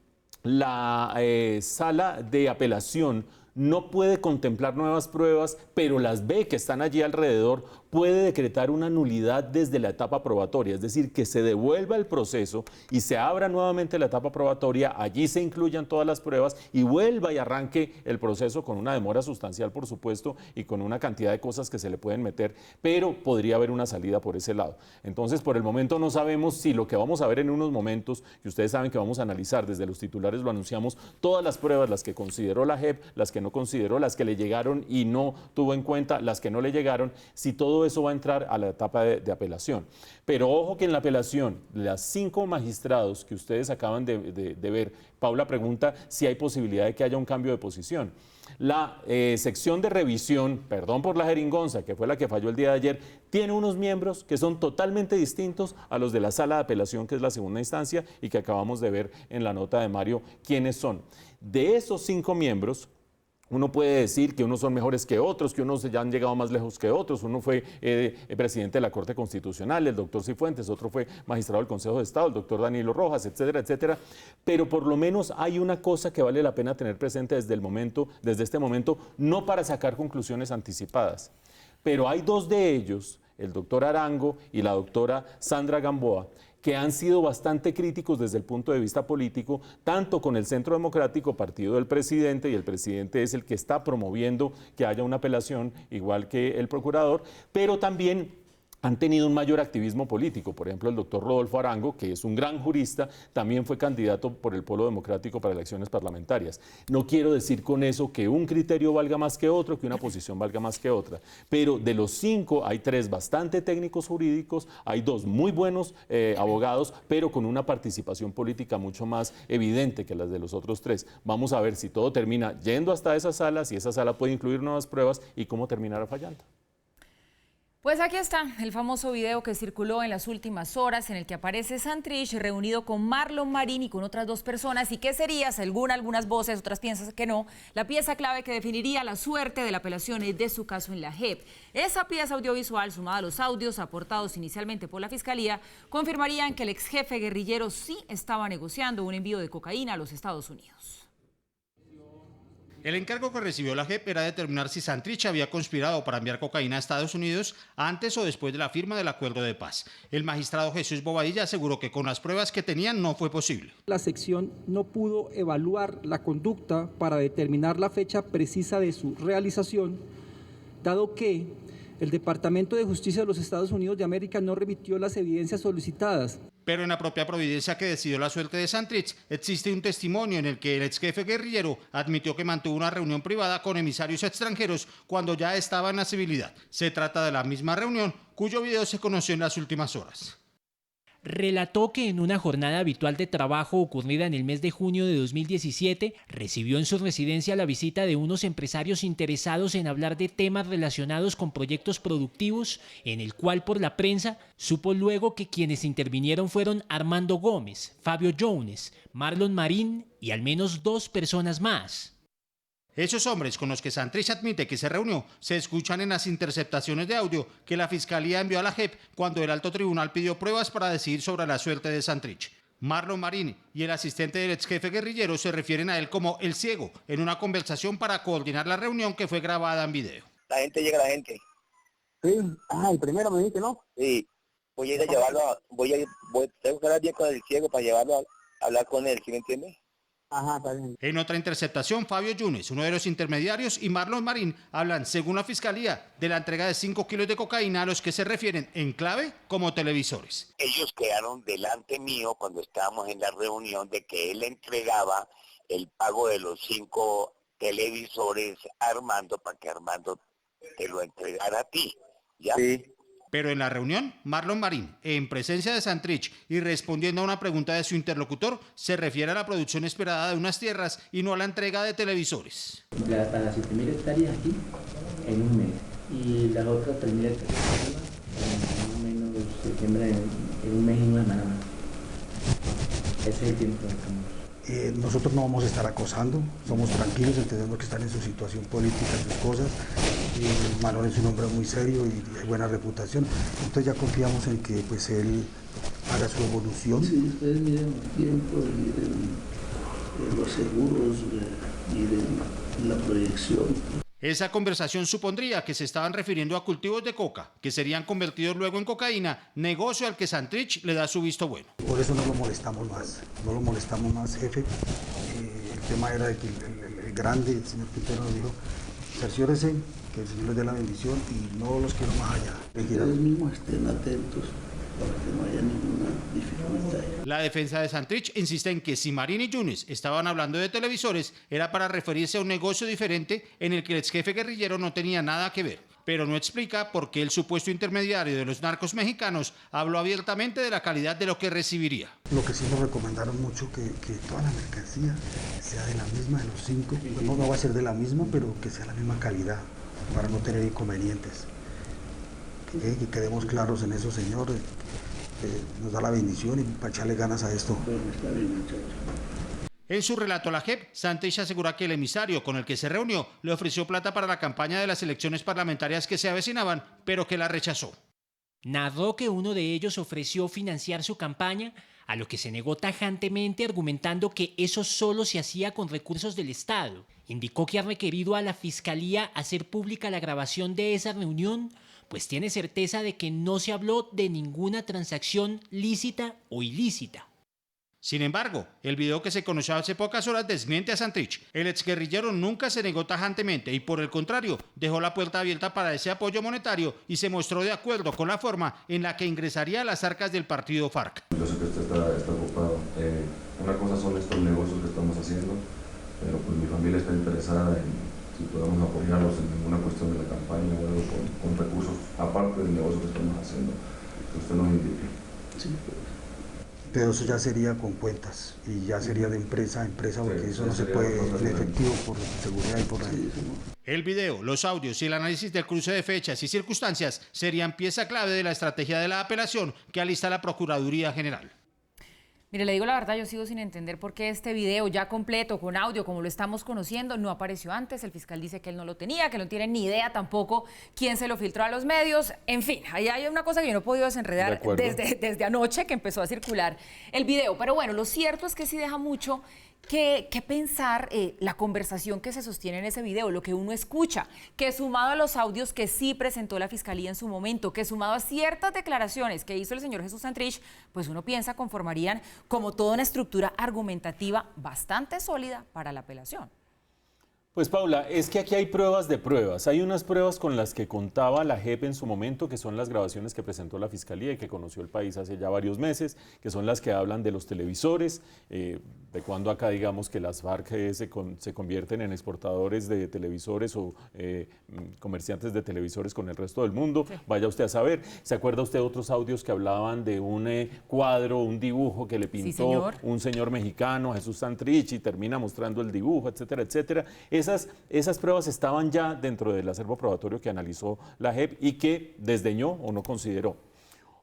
la sala de apelación no puede contemplar nuevas pruebas, pero las ve que están allí alrededor, puede decretar una nulidad desde la etapa probatoria, es decir, que se devuelva el proceso y se abra nuevamente la etapa probatoria, allí se incluyan todas las pruebas y vuelva y arranque el proceso con una demora sustancial, por supuesto, y con una cantidad de cosas que se le pueden meter, pero podría haber una salida por ese lado. Entonces, por el momento no sabemos si lo que vamos a ver en unos momentos, que ustedes saben que vamos a analizar, desde los titulares lo anunciamos, todas las pruebas, las que consideró la JEP, las que no consideró, las que le llegaron y no tuvo en cuenta, las que no le llegaron, si todo eso va a entrar a la etapa de apelación. Pero ojo que en la apelación, las 5 magistrados que ustedes acaban de ver, Paula pregunta si hay posibilidad de que haya un cambio de posición. La sección de revisión, perdón por la jeringonza, que fue la que falló el día de ayer, tiene unos miembros que son totalmente distintos a los de la sala de apelación, que es la segunda instancia, y que acabamos de ver en la nota de Mario quiénes son. De esos 5 miembros, uno puede decir que unos son mejores que otros, que unos ya han llegado más lejos que otros. Uno fue presidente de la Corte Constitucional, el doctor Cifuentes, otro fue magistrado del Consejo de Estado, el doctor Danilo Rojas, etcétera, etcétera. Pero por lo menos hay una cosa que vale la pena tener presente desde este momento, no para sacar conclusiones anticipadas. Pero hay 2 de ellos, el doctor Arango y la doctora Sandra Gamboa, que han sido bastante críticos desde el punto de vista político, tanto con el Centro Democrático, partido del presidente, y el presidente es el que está promoviendo que haya una apelación, igual que el procurador, pero también han tenido un mayor activismo político. Por ejemplo, el doctor Rodolfo Arango, que es un gran jurista, también fue candidato por el Polo Democrático para elecciones parlamentarias. No quiero decir con eso que un criterio valga más que otro, que una posición valga más que otra, pero de los 5 hay 3 bastante técnicos jurídicos, hay 2 muy buenos abogados, pero con una participación política mucho más evidente que las de los otros 3. Vamos a ver si todo termina yendo hasta esa sala, si esa sala puede incluir nuevas pruebas y cómo terminará fallando. Pues aquí está el famoso video que circuló en las últimas horas en el que aparece Santrich reunido con Marlon Marín y con otras 2 personas. ¿Y qué sería, según algunas voces, otras piensan que no, la pieza clave que definiría la suerte de la apelación de su caso en la JEP? Esa pieza audiovisual, sumada a los audios aportados inicialmente por la Fiscalía, confirmarían que el ex jefe guerrillero sí estaba negociando un envío de cocaína a los Estados Unidos. El encargo que recibió la JEP era determinar si Santrich había conspirado para enviar cocaína a Estados Unidos antes o después de la firma del acuerdo de paz. El magistrado Jesús Bobadilla aseguró que con las pruebas que tenían no fue posible. La sección no pudo evaluar la conducta para determinar la fecha precisa de su realización, dado que el Departamento de Justicia de los Estados Unidos de América no remitió las evidencias solicitadas. Pero en la propia providencia que decidió la suerte de Santrich existe un testimonio en el que el ex jefe guerrillero admitió que mantuvo una reunión privada con emisarios extranjeros cuando ya estaba en la civilidad. Se trata de la misma reunión cuyo video se conoció en las últimas horas. Relató que en una jornada habitual de trabajo ocurrida en el mes de junio de 2017, recibió en su residencia la visita de unos empresarios interesados en hablar de temas relacionados con proyectos productivos, en el cual por la prensa supo luego que quienes intervinieron fueron Armando Gómez, Fabio Jones, Marlon Marín y al menos 2 personas más. Esos hombres con los que Santrich admite que se reunió se escuchan en las interceptaciones de audio que la Fiscalía envió a la JEP cuando el alto tribunal pidió pruebas para decidir sobre la suerte de Santrich. Marlon Marín y el asistente del ex jefe guerrillero se refieren a él como el ciego en una conversación para coordinar la reunión que fue grabada en video. La gente llega, la gente. Sí, el primero me dice, ¿no? Sí, voy a ir a llevarlo, tengo que hablar bien con el ciego para llevarlo a hablar con él, ¿sí me entiende? Ajá, está bien. En otra interceptación, Fabio Yunes, uno de los intermediarios, y Marlon Marín hablan, según la Fiscalía, de la entrega de 5 kilos de cocaína a los que se refieren en clave como televisores. Ellos quedaron delante mío cuando estábamos en la reunión de que él entregaba el pago de los 5 televisores a Armando para que Armando te lo entregara a ti, ¿ya? Sí. Pero en la reunión, Marlon Marín, en presencia de Santrich y respondiendo a una pregunta de su interlocutor, se refiere a la producción esperada de unas tierras y no a la entrega de televisores. Para 7.000 hectáreas aquí en un mes y las otras 3.000 hectáreas en más o menos septiembre en un mes y una semana más. Ese es el tiempo que estamos. Nosotros no vamos a estar acosando, somos tranquilos, entendemos que están en su situación política, sus cosas. Marlon es un hombre muy serio y de buena reputación, entonces ya confiamos en que pues él haga su evolución. Sí, ustedes miren el tiempo de los seguros y de la proyección. Esa conversación supondría que se estaban refiriendo a cultivos de coca, que serían convertidos luego en cocaína, negocio al que Santrich le da su visto bueno. Por eso no lo molestamos más, jefe. El tema era de que el grande, el señor Quintero nos dijo, cerciórese que el Señor les dé la bendición y no los quiero más allá. Ustedes mismos estén atentos para que no haya ninguna dificultad. La defensa de Santrich insiste en que si Marín y Yunes estaban hablando de televisores, era para referirse a un negocio diferente en el que el ex jefe guerrillero no tenía nada que ver. Pero no explica por qué el supuesto intermediario de los narcos mexicanos habló abiertamente de la calidad de lo que recibiría. Lo que sí nos recomendaron mucho que toda la mercancía sea de la misma, de los 5. No va a ser de la misma, pero que sea la misma calidad para no tener inconvenientes. Que quedemos claros en eso, señor. Nos da la bendición y para echarle ganas a esto. En su relato a la JEP, Santrich asegura que el emisario con el que se reunió le ofreció plata para la campaña de las elecciones parlamentarias que se avecinaban, pero que la rechazó. Narró que uno de ellos ofreció financiar su campaña, a lo que se negó tajantemente argumentando que eso solo se hacía con recursos del Estado. Indicó que ha requerido a la Fiscalía hacer pública la grabación de esa reunión, pues tiene certeza de que no se habló de ninguna transacción lícita o ilícita. Sin embargo, el video que se conoció hace pocas horas desmiente a Santrich. El exguerrillero nunca se negó tajantemente y por el contrario, dejó la puerta abierta para ese apoyo monetario y se mostró de acuerdo con la forma en la que ingresaría a las arcas del partido FARC. Yo sé que usted está ocupado. Una cosa son estos negocios que estamos haciendo, pero pues mi familia está interesada en si podemos apoyarlos en ninguna cuestión de la campaña o algo con recursos aparte del negocio que estamos haciendo. Que usted nos indique. Sí. Pero eso ya sería con cuentas y ya sería de empresa a empresa, porque eso no se puede en efectivo por seguridad y por la... El video, los audios y el análisis del cruce de fechas y circunstancias serían pieza clave de la estrategia de la apelación que alista la Procuraduría General. Mire, le digo la verdad, yo sigo sin entender por qué este video ya completo, con audio, como lo estamos conociendo, no apareció antes. El fiscal dice que él no lo tenía, que no tiene ni idea tampoco quién se lo filtró a los medios. En fin, ahí hay una cosa que yo no he podido desenredar desde anoche que empezó a circular el video. Pero bueno, lo cierto es que sí deja mucho que pensar la conversación que se sostiene en ese video, lo que uno escucha, que sumado a los audios que sí presentó la Fiscalía en su momento, que sumado a ciertas declaraciones que hizo el señor Jesús Santrich, pues uno piensa conformarían como toda una estructura argumentativa bastante sólida para la apelación. Pues Paula, es que aquí hay pruebas de pruebas. Hay unas pruebas con las que contaba la JEP en su momento, que son las grabaciones que presentó la Fiscalía y que conoció el país hace ya varios meses, que son las que hablan de los televisores, de cuando acá digamos que las FARC se convierten en exportadores de televisores o comerciantes de televisores con el resto del mundo. Sí. Vaya usted a saber. ¿Se acuerda usted de otros audios que hablaban de un cuadro, un dibujo que le pintó un señor mexicano, Jesús Santrich, y termina mostrando el dibujo, etcétera, etcétera? Esas pruebas estaban ya dentro del acervo probatorio que analizó la JEP y que desdeñó o no consideró.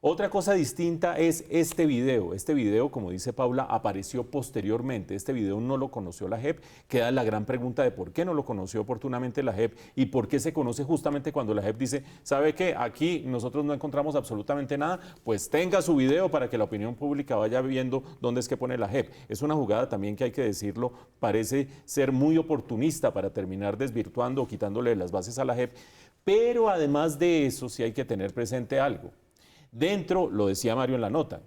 Otra cosa distinta es este video, como dice Paula, apareció posteriormente. Este video no lo conoció la JEP. Queda la gran pregunta de por qué no lo conoció oportunamente la JEP y por qué se conoce justamente cuando la JEP dice, ¿sabe qué? Aquí nosotros no encontramos absolutamente nada, pues tenga su video para que la opinión pública vaya viendo dónde es que pone la JEP. Es una jugada también que hay que decirlo, parece ser muy oportunista para terminar desvirtuando o quitándole las bases a la JEP, pero además de eso sí hay que tener presente algo. Dentro, lo decía Mario en la nota,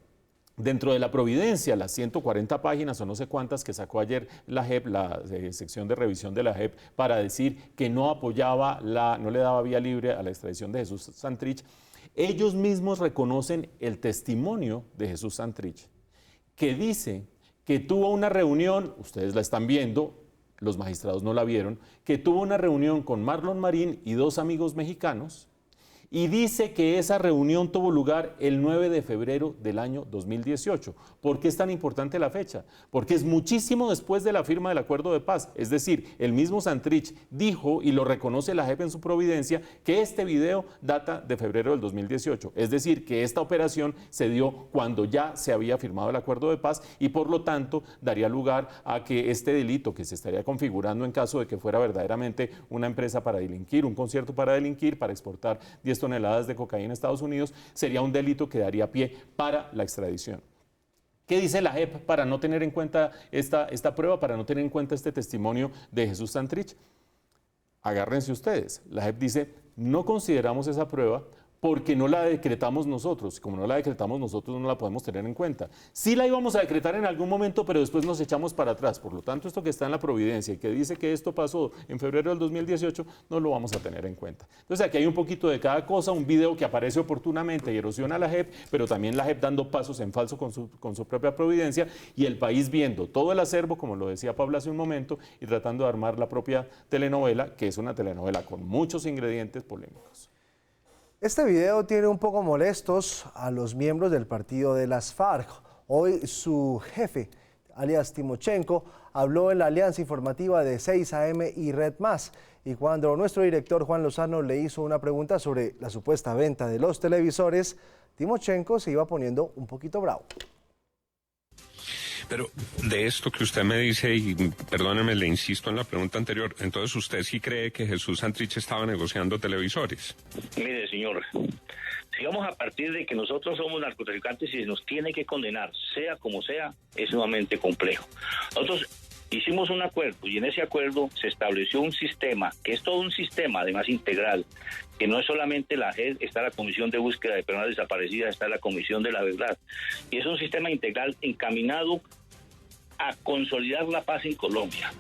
dentro de la providencia, las 140 páginas o no sé cuántas que sacó ayer la JEP, la sección de revisión de la JEP, para decir que no apoyaba, no le daba vía libre a la extradición de Jesús Santrich, ellos mismos reconocen el testimonio de Jesús Santrich, que dice que tuvo una reunión, ustedes la están viendo, los magistrados no la vieron, que tuvo una reunión con Marlon Marín y dos amigos mexicanos, y dice que esa reunión tuvo lugar el 9 de febrero del año 2018. ¿Por qué es tan importante la fecha? Porque es muchísimo después de la firma del acuerdo de paz. Es decir, el mismo Santrich dijo, y lo reconoce la JEP en su providencia, que este video data de febrero del 2018. Es decir, que esta operación se dio cuando ya se había firmado el acuerdo de paz y por lo tanto daría lugar a que este delito que se estaría configurando en caso de que fuera verdaderamente una empresa para delinquir, un concierto para delinquir, para exportar 10 toneladas de cocaína a Estados Unidos, sería un delito que daría pie para la extradición. ¿Qué dice la JEP para no tener en cuenta esta prueba, para no tener en cuenta este testimonio de Jesús Santrich? Agárrense ustedes. La JEP dice, no consideramos esa prueba porque no la decretamos nosotros. Como no la decretamos nosotros, no la podemos tener en cuenta. Sí la íbamos a decretar en algún momento, pero después nos echamos para atrás. Por lo tanto, esto que está en la providencia y que dice que esto pasó en febrero del 2018, no lo vamos a tener en cuenta. Entonces, aquí hay un poquito de cada cosa, un video que aparece oportunamente y erosiona a la JEP, pero también la JEP dando pasos en falso con su propia providencia y el país viendo todo el acervo, como lo decía Pablo hace un momento, y tratando de armar la propia telenovela, que es una telenovela con muchos ingredientes polémicos. Este video tiene un poco molestos a los miembros del partido de las FARC. Hoy su jefe, alias Timochenko, habló en la alianza informativa de 6 AM y Red Más. Y cuando nuestro director Juan Lozano le hizo una pregunta sobre la supuesta venta de los televisores, Timochenko se iba poniendo un poquito bravo. Pero de esto que usted me dice, y perdóneme, le insisto en la pregunta anterior, entonces usted sí cree que Jesús Santrich estaba negociando televisores. Mire, señor, si vamos a partir de que nosotros somos narcotraficantes y se nos tiene que condenar, sea como sea, es sumamente complejo. Nosotros hicimos un acuerdo y en ese acuerdo se estableció un sistema, que es todo un sistema además integral, que no es solamente la JEP, está la Comisión de Búsqueda de Personas Desaparecidas, está la Comisión de la Verdad, y es un sistema integral encaminado a consolidar la paz en Colombia.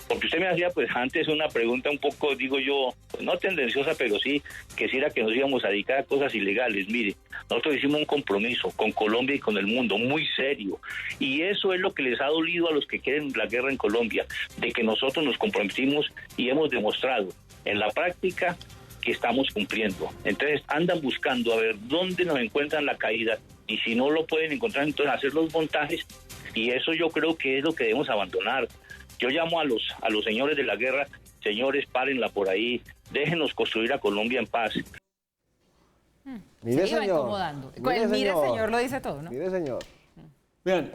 Porque usted me hacía pues antes una pregunta un poco, digo yo, pues, no tendenciosa, pero sí que si era que nos íbamos a dedicar a cosas ilegales. Mire, nosotros hicimos un compromiso con Colombia y con el mundo muy serio, y eso es lo que les ha dolido a los que quieren la guerra en Colombia, de que nosotros nos comprometimos y hemos demostrado en la práctica que estamos cumpliendo. Entonces andan buscando a ver dónde nos encuentran la caída, y si no lo pueden encontrar, entonces hacer los montajes, y eso yo creo que es lo que debemos abandonar. Yo llamo a los señores de la guerra: señores, párenla por ahí, déjenos construir a Colombia en paz. Mire, se iba señor. incomodando. Mire, Mire, señor, lo dice todo, ¿no? Mire, señor. Vean,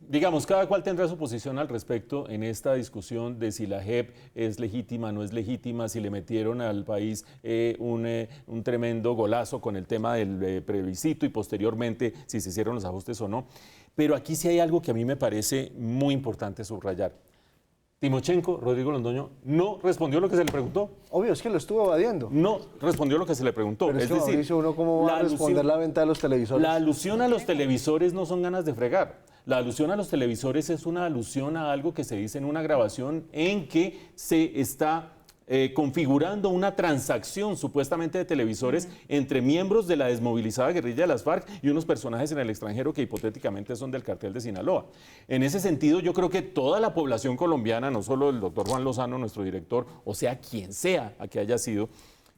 digamos, cada cual tendrá su posición al respecto en esta discusión de si la JEP es legítima, no es legítima, si le metieron al país un tremendo golazo con el tema del plebiscito y posteriormente si se hicieron los ajustes o no. Pero aquí sí hay algo que a mí me parece muy importante subrayar. Timochenko, Rodrigo Londoño, no respondió lo que se le preguntó. Obvio, es que lo estuvo evadiendo. No respondió lo que se le preguntó. Pero es que, decir, Mauricio, ¿uno cómo va a responder la venta de los televisores? La alusión a los televisores no son ganas de fregar. La alusión a los televisores es una alusión a algo que se dice en una grabación en que se está configurando una transacción supuestamente de televisores entre miembros de la desmovilizada guerrilla de las FARC y unos personajes en el extranjero que hipotéticamente son del cartel de Sinaloa. En ese sentido, yo creo que toda la población colombiana, no solo el doctor Juan Lozano, nuestro director, o sea, quien sea a que haya sido,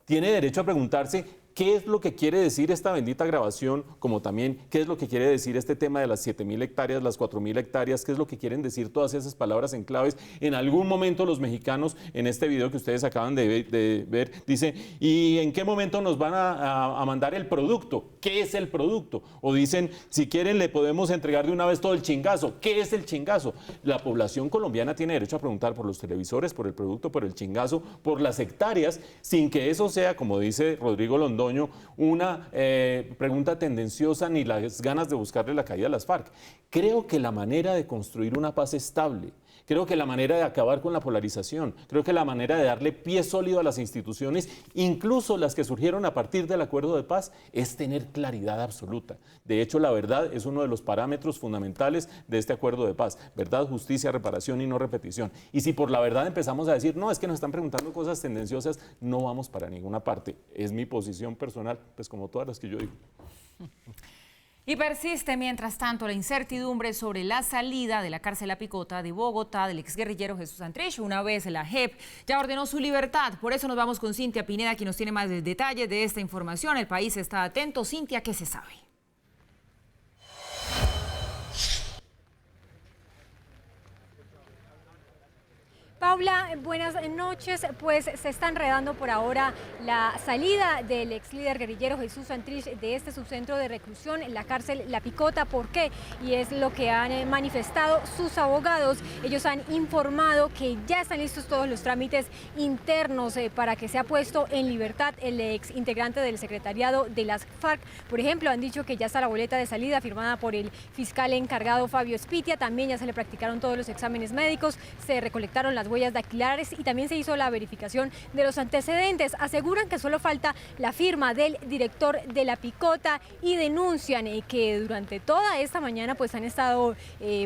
tiene derecho a preguntarse qué es lo que quiere decir esta bendita grabación, como también qué es lo que quiere decir este tema de las 7.000 hectáreas, las 4.000 hectáreas, qué es lo que quieren decir todas esas palabras en claves. En algún momento los mexicanos, en este video que ustedes acaban de ver, dicen, ¿y en qué momento nos van a mandar el producto? ¿Qué es el producto? O dicen, si quieren le podemos entregar de una vez todo el chingazo. ¿Qué es el chingazo? La población colombiana tiene derecho a preguntar por los televisores, por el producto, por el chingazo, por las hectáreas, sin que eso sea, como dice Rodrigo Londoño, una pregunta tendenciosa ni las ganas de buscarle la caída a las FARC. Creo que la manera de construir una paz estable, creo que la manera de acabar con la polarización, creo que la manera de darle pie sólido a las instituciones, incluso las que surgieron a partir del acuerdo de paz, es tener claridad absoluta. De hecho, la verdad es uno de los parámetros fundamentales de este acuerdo de paz. Verdad, justicia, reparación y no repetición. Y si por la verdad empezamos a decir, no, es que nos están preguntando cosas tendenciosas, no vamos para ninguna parte. Es mi posición personal, pues como todas las que yo digo. Y persiste, mientras tanto, la incertidumbre sobre la salida de la cárcel La Picota de Bogotá del exguerrillero Jesús Santrich, una vez la JEP ya ordenó su libertad. Por eso nos vamos con Cintia Pineda, quien nos tiene más detalles de esta información. El país está atento. Cintia, ¿qué se sabe? Paula, buenas noches. Pues se está enredando por ahora la salida del ex líder guerrillero Jesús Santrich de este subcentro de reclusión en la cárcel La Picota. ¿Por qué? Y es lo que han manifestado sus abogados. Ellos han informado que ya están listos todos los trámites internos para que sea puesto en libertad el ex integrante del secretariado de las FARC. Por ejemplo, han dicho que ya está la boleta de salida firmada por el fiscal encargado Fabio Espitia. También ya se le practicaron todos los exámenes médicos, se recolectaron las huellas dactilares y también se hizo la verificación de los antecedentes. Aseguran que solo falta la firma del director de La Picota y denuncian que durante toda esta mañana pues han estado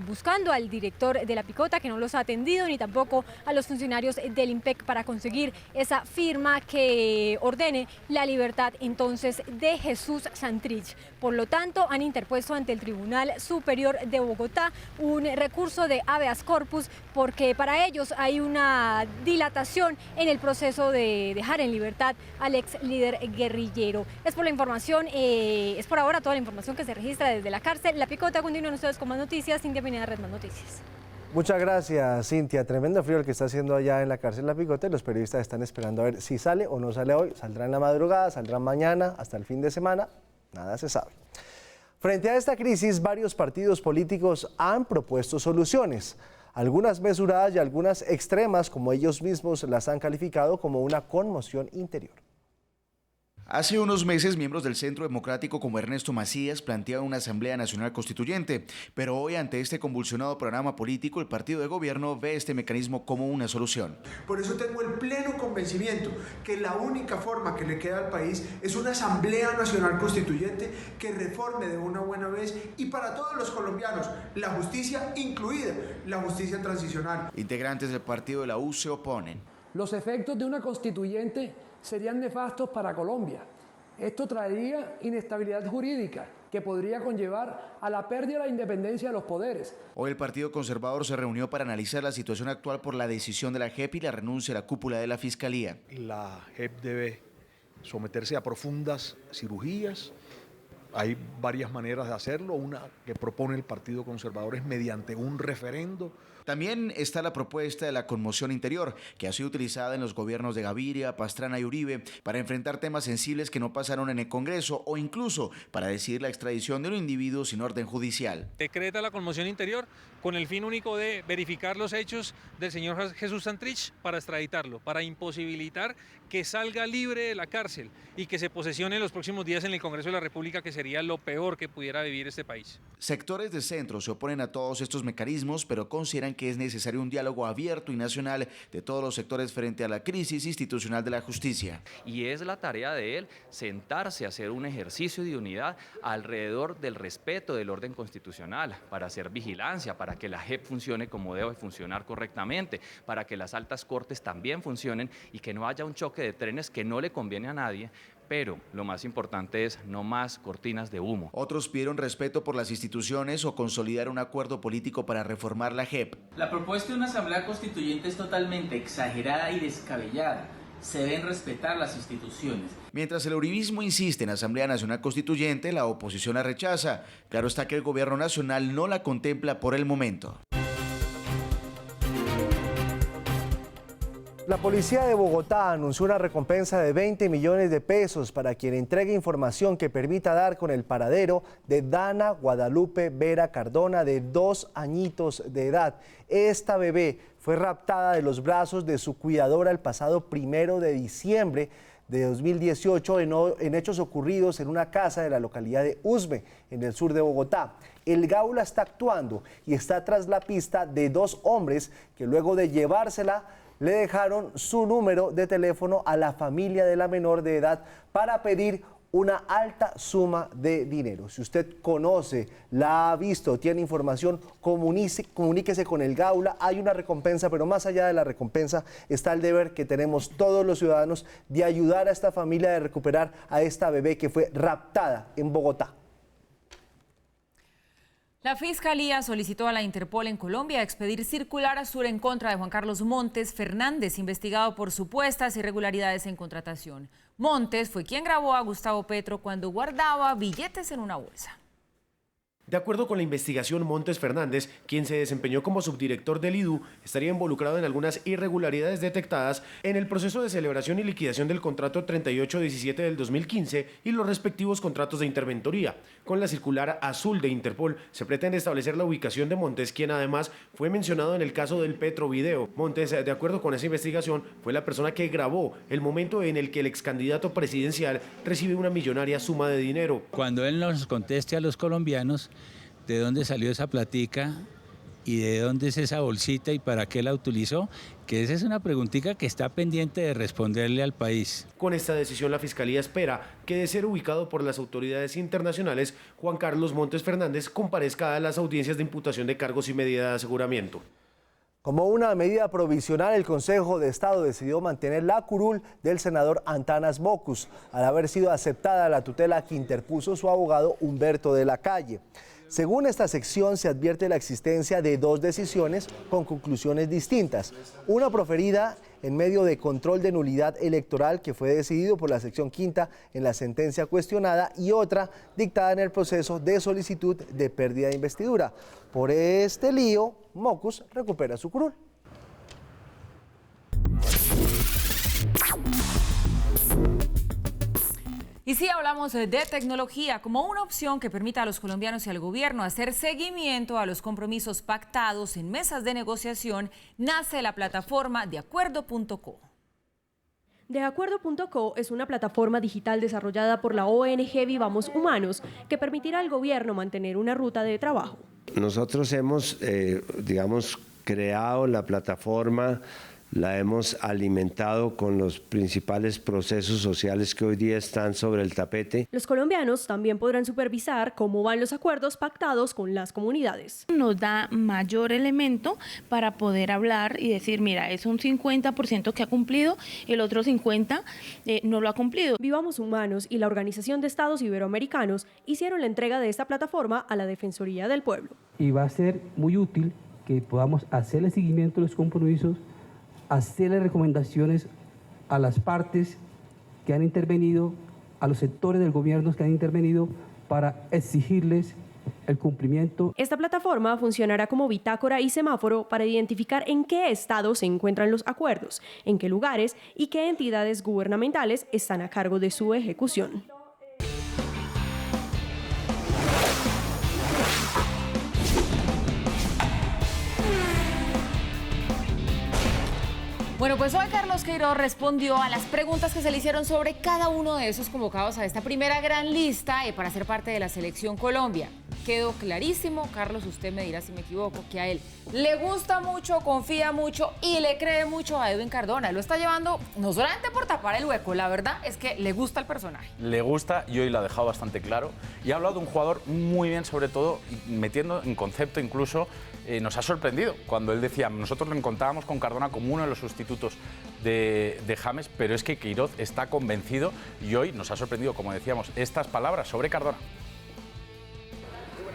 buscando al director de La Picota, que no los ha atendido, ni tampoco a los funcionarios del IMPEC para conseguir esa firma que ordene la libertad entonces de Jesús Santrich. Por lo tanto, han interpuesto ante el Tribunal Superior de Bogotá un recurso de habeas corpus porque para ellos hay una dilatación en el proceso de dejar en libertad al ex líder guerrillero. Es por ahora toda la información que se registra desde la cárcel La Picota. Continúen ustedes con más noticias. Cintia Pineda, Red Más Noticias. Muchas gracias, Cintia. Tremendo frío el que está haciendo allá en la cárcel La Picota y los periodistas están esperando a ver si sale o no sale hoy. Saldrá en la madrugada, saldrá mañana, hasta el fin de semana. Nada se sabe. Frente a esta crisis, varios partidos políticos han propuesto soluciones. Algunas mesuradas y algunas extremas, como ellos mismos las han calificado como una conmoción interior. Hace unos meses, miembros del Centro Democrático como Ernesto Macías planteaban una Asamblea Nacional Constituyente, pero hoy ante este convulsionado programa político, el partido de gobierno ve este mecanismo como una solución. Por eso tengo el pleno convencimiento que la única forma que le queda al país es una Asamblea Nacional Constituyente que reforme de una buena vez y para todos los colombianos, la justicia incluida, la justicia transicional. Integrantes del partido de la U se oponen. Los efectos de una constituyente serían nefastos para Colombia. Esto traería inestabilidad jurídica que podría conllevar a la pérdida de la independencia de los poderes. Hoy el Partido Conservador se reunió para analizar la situación actual por la decisión de la JEP y la renuncia a la cúpula de la Fiscalía. La JEP debe someterse a profundas cirugías. Hay varias maneras de hacerlo. Una que propone el Partido Conservador es mediante un referendo. También está la propuesta de la conmoción interior, que ha sido utilizada en los gobiernos de Gaviria, Pastrana y Uribe para enfrentar temas sensibles que no pasaron en el Congreso o incluso para decidir la extradición de un individuo sin orden judicial. Decreta la conmoción interior con el fin único de verificar los hechos del señor Jesús Santrich para extraditarlo, para imposibilitar que salga libre de la cárcel y que se posesione en los próximos días en el Congreso de la República, que sería lo peor que pudiera vivir este país. Sectores de centro se oponen a todos estos mecanismos, pero consideran que es necesario un diálogo abierto y nacional de todos los sectores frente a la crisis institucional de la justicia. Y es la tarea de él sentarse a hacer un ejercicio de unidad alrededor del respeto del orden constitucional, para hacer vigilancia, para que la JEP funcione como debe funcionar correctamente, para que las altas cortes también funcionen y que no haya un choque de trenes que no le conviene a nadie. Pero lo más importante es no más cortinas de humo. Otros pidieron respeto por las instituciones o consolidar un acuerdo político para reformar la JEP. La propuesta de una asamblea constituyente es totalmente exagerada y descabellada. Se deben respetar las instituciones. Mientras el uribismo insiste en Asamblea Nacional Constituyente, la oposición la rechaza. Claro está que el gobierno nacional no la contempla por el momento. La policía de Bogotá anunció una recompensa de 20 millones de pesos para quien entregue información que permita dar con el paradero de Dana Guadalupe Vera Cardona, de 2 añitos de edad. Esta bebé fue raptada de los brazos de su cuidadora el pasado 1 de diciembre de 2018 en hechos ocurridos en una casa de la localidad de Usme, en el sur de Bogotá. El Gaula está actuando y está tras la pista de 2 hombres que luego de llevársela le dejaron su número de teléfono a la familia de la menor de edad para pedir una alta suma de dinero. Si usted conoce, la ha visto, tiene información, comuníquese con el Gaula. Hay una recompensa, pero más allá de la recompensa está el deber que tenemos todos los ciudadanos de ayudar a esta familia a recuperar a esta bebé que fue raptada en Bogotá. La Fiscalía solicitó a la Interpol en Colombia expedir circular azul en contra de Juan Carlos Montes Fernández, investigado por supuestas irregularidades en contratación. Montes fue quien grabó a Gustavo Petro cuando guardaba billetes en una bolsa. De acuerdo con la investigación, Montes Fernández, quien se desempeñó como subdirector del IDU, estaría involucrado en algunas irregularidades detectadas en el proceso de celebración y liquidación del contrato 3817 del 2015 y los respectivos contratos de interventoría. Con la circular azul de Interpol se pretende establecer la ubicación de Montes, quien además fue mencionado en el caso del Petrovideo. Montes, de acuerdo con esa investigación, fue la persona que grabó el momento en el que el ex candidato presidencial recibe una millonaria suma de dinero. Cuando él nos conteste a los colombianos de dónde salió esa platica y de dónde es esa bolsita y para qué la utilizó, que esa es una preguntita que está pendiente de responderle al país. Con esta decisión, la Fiscalía espera que, de ser ubicado por las autoridades internacionales, Juan Carlos Montes Fernández comparezca a las audiencias de imputación de cargos y medida de aseguramiento. Como una medida provisional, el Consejo de Estado decidió mantener la curul del senador Antanas Mockus, al haber sido aceptada la tutela que interpuso su abogado Humberto de la Calle. Según esta sección, se advierte la existencia de 2 decisiones con conclusiones distintas. Una proferida en medio de control de nulidad electoral, que fue decidido por la sección 5ª en la sentencia cuestionada, y otra dictada en el proceso de solicitud de pérdida de investidura. Por este lío, Mockus recupera su curul. Y sí, hablamos de tecnología como una opción que permita a los colombianos y al gobierno hacer seguimiento a los compromisos pactados en mesas de negociación. Nace la plataforma deacuerdo.co. DeAcuerdo.co es una plataforma digital desarrollada por la ONG Vivamos Humanos que permitirá al gobierno mantener una ruta de trabajo. Nosotros hemos, creado la plataforma, la hemos alimentado con los principales procesos sociales que hoy día están sobre el tapete. Los colombianos también podrán supervisar cómo van los acuerdos pactados con las comunidades. Nos da mayor elemento para poder hablar y decir, mira, es un 50% que ha cumplido, el otro 50% no lo ha cumplido. Vivamos Humanos y la Organización de Estados Iberoamericanos hicieron la entrega de esta plataforma a la Defensoría del Pueblo. Y va a ser muy útil que podamos hacerle seguimiento a los compromisos, hacerle recomendaciones a las partes que han intervenido, a los sectores del gobierno que han intervenido para exigirles el cumplimiento. Esta plataforma funcionará como bitácora y semáforo para identificar en qué estado se encuentran los acuerdos, en qué lugares y qué entidades gubernamentales están a cargo de su ejecución. Bueno, pues hoy Carlos Queiroz respondió a las preguntas que se le hicieron sobre cada uno de esos convocados a esta primera gran lista para ser parte de la Selección Colombia. Quedó clarísimo, Carlos, usted me dirá si me equivoco, que a él le gusta mucho, confía mucho y le cree mucho a Edwin Cardona. Lo está llevando no solamente por tapar el hueco, la verdad es que le gusta el personaje. Le gusta y hoy lo ha dejado bastante claro. Y ha hablado de un jugador muy bien, sobre todo metiendo en concepto incluso. Nos ha sorprendido cuando él decía, nosotros lo encontrábamos con Cardona como uno de los sustitutos de James, pero es que Queiroz está convencido y hoy nos ha sorprendido, como decíamos, estas palabras sobre Cardona.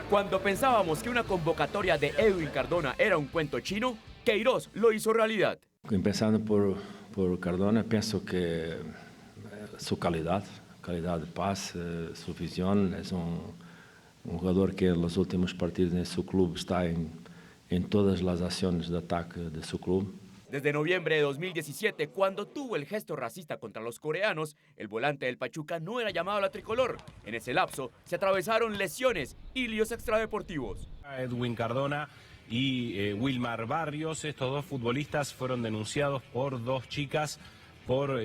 Cuando pensábamos que una convocatoria de Edwin Cardona era un cuento chino, Queiroz lo hizo realidad. Empezando por Cardona, pienso que su calidad de paz, su visión, es un jugador que en los últimos partidos de su club está en todas las acciones de ataque de su club. Desde noviembre de 2017, cuando tuvo el gesto racista contra los coreanos, el volante del Pachuca no era llamado a la tricolor. En ese lapso se atravesaron lesiones y líos extradeportivos. Edwin Cardona y Wilmar Barrios, estos dos futbolistas fueron denunciados por dos chicas por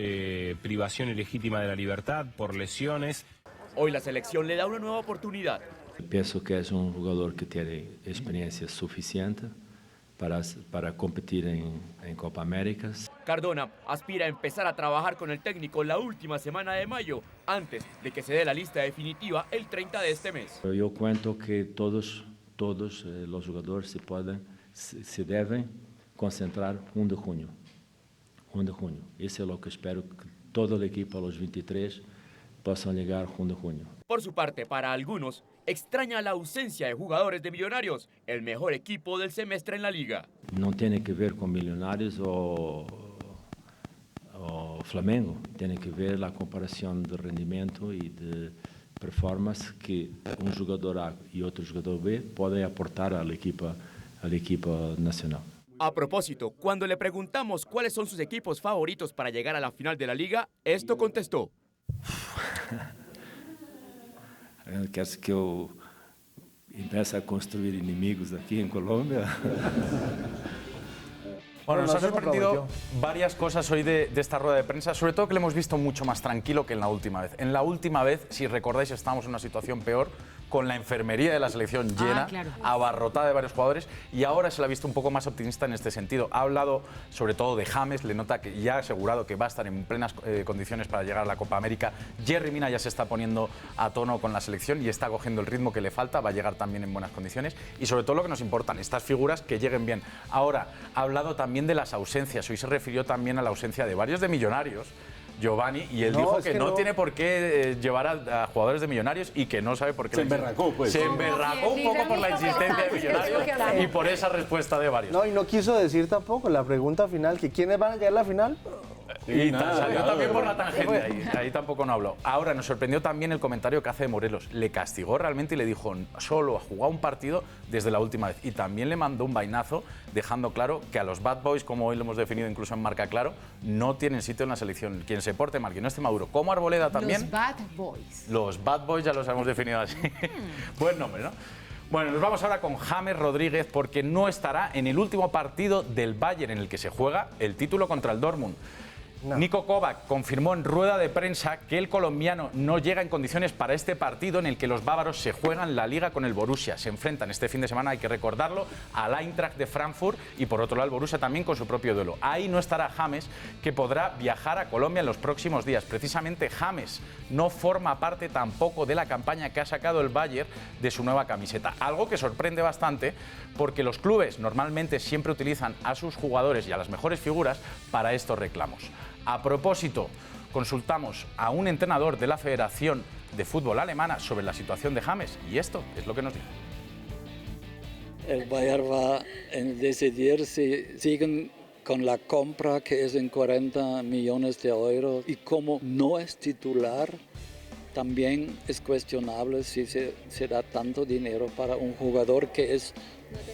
privación ilegítima de la libertad, por lesiones. Hoy la selección le da una nueva oportunidad. Pienso que es un jugador que tiene experiencia suficiente para competir en Copa Américas. Cardona aspira a empezar a trabajar con el técnico la última semana de mayo, antes de que se dé la lista definitiva el 30 de este mes. Yo cuento que todos los jugadores se deben concentrar 1 de junio. 1 de junio. Eso es lo que espero que todo el equipo, a los 23, puedan llegar 1 de junio. Por su parte, para algunos, extraña la ausencia de jugadores de Millonarios, el mejor equipo del semestre en la liga. No tiene que ver con Millonarios o Flamengo, tiene que ver la comparación de rendimiento y de performance que un jugador A y otro jugador B pueden aportar al equipo nacional. A propósito, cuando le preguntamos cuáles son sus equipos favoritos para llegar a la final de la liga, esto contestó. ¿Quieres que yo empiece a construir enemigos aquí en Colombia? Bueno, nos ha sorprendido varias cosas hoy de esta rueda de prensa, sobre todo que le hemos visto mucho más tranquilo que en la última vez. En la última vez, si recordáis, estábamos en una situación peor, con la enfermería de la selección llena, abarrotada de varios jugadores, y ahora se la ha visto un poco más optimista en este sentido. Ha hablado sobre todo de James, le nota que ya ha asegurado que va a estar en plenas condiciones para llegar a la Copa América. Jerry Mina ya se está poniendo a tono con la selección y está cogiendo el ritmo que le falta, va a llegar también en buenas condiciones, y sobre todo lo que nos importan, estas figuras que lleguen bien. Ahora, ha hablado también de las ausencias, hoy se refirió también a la ausencia de varios de Millonarios, Giovanni, y él dijo que no tiene por qué llevar a jugadores de Millonarios y que no sabe por qué. Se emberracó, pues. Se emberracó un poco por la insistencia de Millonarios y por esa respuesta de varios. No, y no quiso decir tampoco la pregunta final, que quiénes van a llegar a la final. Y salió también por la tangente, ahí tampoco no habló. Ahora, nos sorprendió también el comentario que hace de Morelos. Le castigó realmente y le dijo, solo ha jugado un partido desde la última vez. Y también le mandó un vainazo, dejando claro que a los bad boys, como hoy lo hemos definido incluso en Marca Claro, no tienen sitio en la selección. Quien se porte mal, quien no esté maduro, como Arboleda también. Los bad boys. Los bad boys ya los hemos definido así. Buen nombre, ¿no? Bueno, nos vamos ahora con James Rodríguez, porque no estará en el último partido del Bayern en el que se juega el título contra el Dortmund. No. Niko Kovac confirmó en rueda de prensa que el colombiano no llega en condiciones para este partido en el que los bávaros se juegan la liga con el Borussia. Se enfrentan este fin de semana, hay que recordarlo, al Eintracht de Frankfurt y por otro lado el Borussia también con su propio duelo. Ahí no estará James, que podrá viajar a Colombia en los próximos días. Precisamente James no forma parte tampoco de la campaña que ha sacado el Bayern de su nueva camiseta. Algo que sorprende bastante porque los clubes normalmente siempre utilizan a sus jugadores y a las mejores figuras para estos reclamos. A propósito, consultamos a un entrenador de la Federación de Fútbol Alemana sobre la situación de James y esto es lo que nos dijo. El Bayern va a decidir si siguen con la compra que es en 40 millones de euros y como no es titular, también es cuestionable si se da tanto dinero para un jugador que es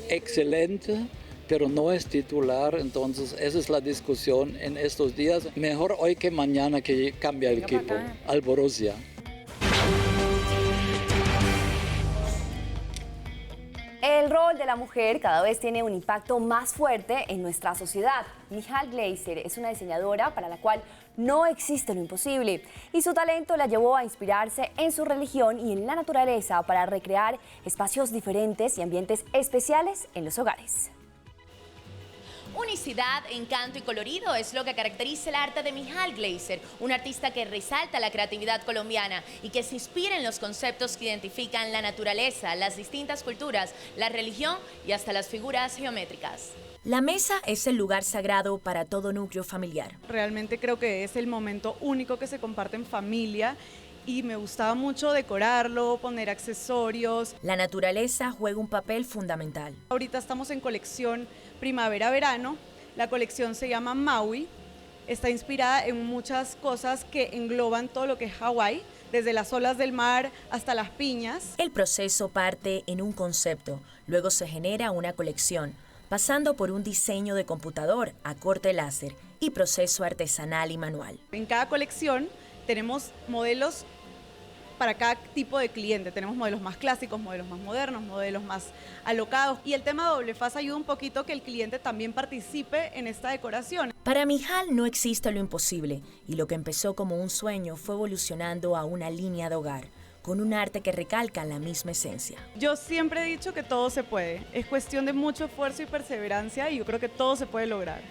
excelente, pero no es titular. Entonces esa es la discusión en estos días. Mejor hoy que mañana que cambie el equipo al Borussia. El rol de la mujer cada vez tiene un impacto más fuerte en nuestra sociedad. Michal Gleiser es una diseñadora para la cual no existe lo imposible y su talento la llevó a inspirarse en su religión y en la naturaleza para recrear espacios diferentes y ambientes especiales en los hogares. Unicidad, encanto y colorido es lo que caracteriza el arte de Michal Gleiser, una artista que resalta la creatividad colombiana y que se inspira en los conceptos que identifican la naturaleza, las distintas culturas, la religión y hasta las figuras geométricas. La mesa es el lugar sagrado para todo núcleo familiar. Realmente creo que es el momento único que se comparte en familia y me gustaba mucho decorarlo, poner accesorios. La naturaleza juega un papel fundamental. Ahorita estamos en colección primavera-verano, la colección se llama Maui, está inspirada en muchas cosas que engloban todo lo que es Hawái, desde las olas del mar hasta las piñas. El proceso parte en un concepto, luego se genera una colección, pasando por un diseño de computador a corte láser y proceso artesanal y manual. En cada colección tenemos modelos para cada tipo de cliente. Tenemos modelos más clásicos, modelos más modernos, modelos más alocados. Y el tema doble faz ayuda un poquito que el cliente también participe en esta decoración. Para Michal no existe lo imposible y lo que empezó como un sueño fue evolucionando a una línea de hogar, con un arte que recalca la misma esencia. Yo siempre he dicho que todo se puede. Es cuestión de mucho esfuerzo y perseverancia y yo creo que todo se puede lograr.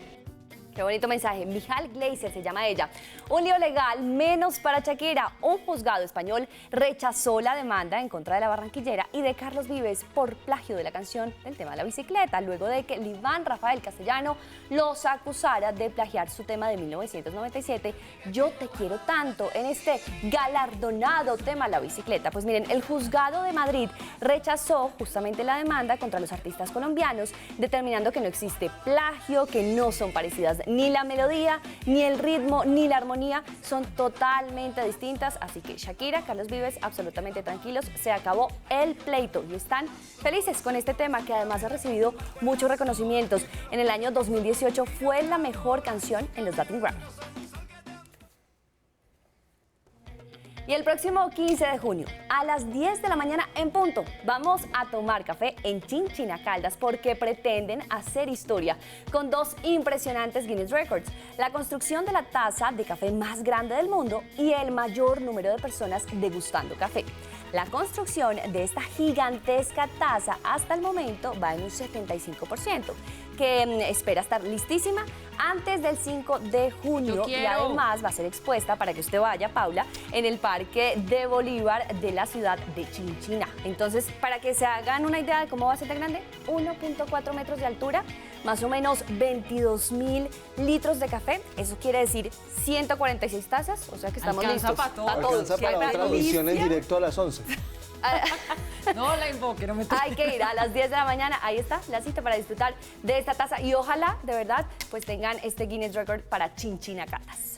Qué bonito mensaje. Michal Gleiser se llama ella. Un lío legal menos para Shakira. Un juzgado español rechazó la demanda en contra de la barranquillera y de Carlos Vives por plagio de la canción del tema de la bicicleta, luego de que Iván Rafael Castellano los acusara de plagiar su tema de 1997, Yo te quiero tanto, en este galardonado tema la bicicleta. Pues miren, el juzgado de Madrid rechazó justamente la demanda contra los artistas colombianos, determinando que no existe plagio, que no son parecidas ni la melodía, ni el ritmo, ni la armonía, son totalmente distintas. Así que Shakira, Carlos Vives, absolutamente tranquilos, se acabó el pleito y están felices con este tema que además ha recibido muchos reconocimientos. En el año 2018 fue la mejor canción en los Latin Grammy. Y el próximo 15 de junio, a las 10 de la mañana en punto, vamos a tomar café en Chinchina Caldas porque pretenden hacer historia con dos impresionantes Guinness Records: la construcción de la taza de café más grande del mundo y el mayor número de personas degustando café. La construcción de esta gigantesca taza hasta el momento va en un 75%, que espera estar listísima antes del 5 de junio y además va a ser expuesta para que usted vaya, Paula, en el Parque de Bolívar de la ciudad de Chinchina. Entonces, para que se hagan una idea de cómo va a ser de grande, 1.4 metros de altura, más o menos 22.000 litros de café. Eso quiere decir 146 tazas, o sea que estamos listos. Alcanza para otra transmisión en directo a las 11. No la invoque, no me toque. Hay que ir a las 10 de la mañana, ahí está la cita para disfrutar de esta taza y ojalá, de verdad, pues tengan este Guinness Record para Chinchina Caldas.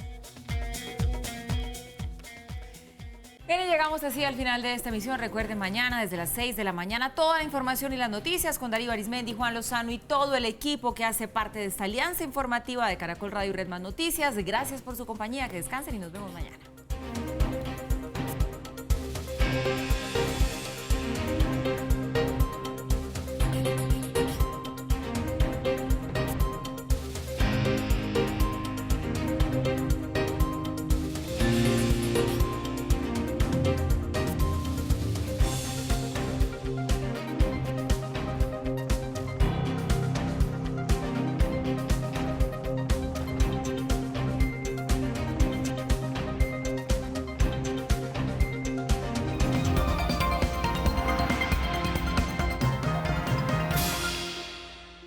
Bien, y llegamos así al final de esta emisión. Recuerden, mañana desde las 6 de la mañana toda la información y las noticias con Darío Arismendi, Juan Lozano y todo el equipo que hace parte de esta alianza informativa de Caracol Radio y Red Más Noticias. Gracias por su compañía, que descansen y nos vemos mañana.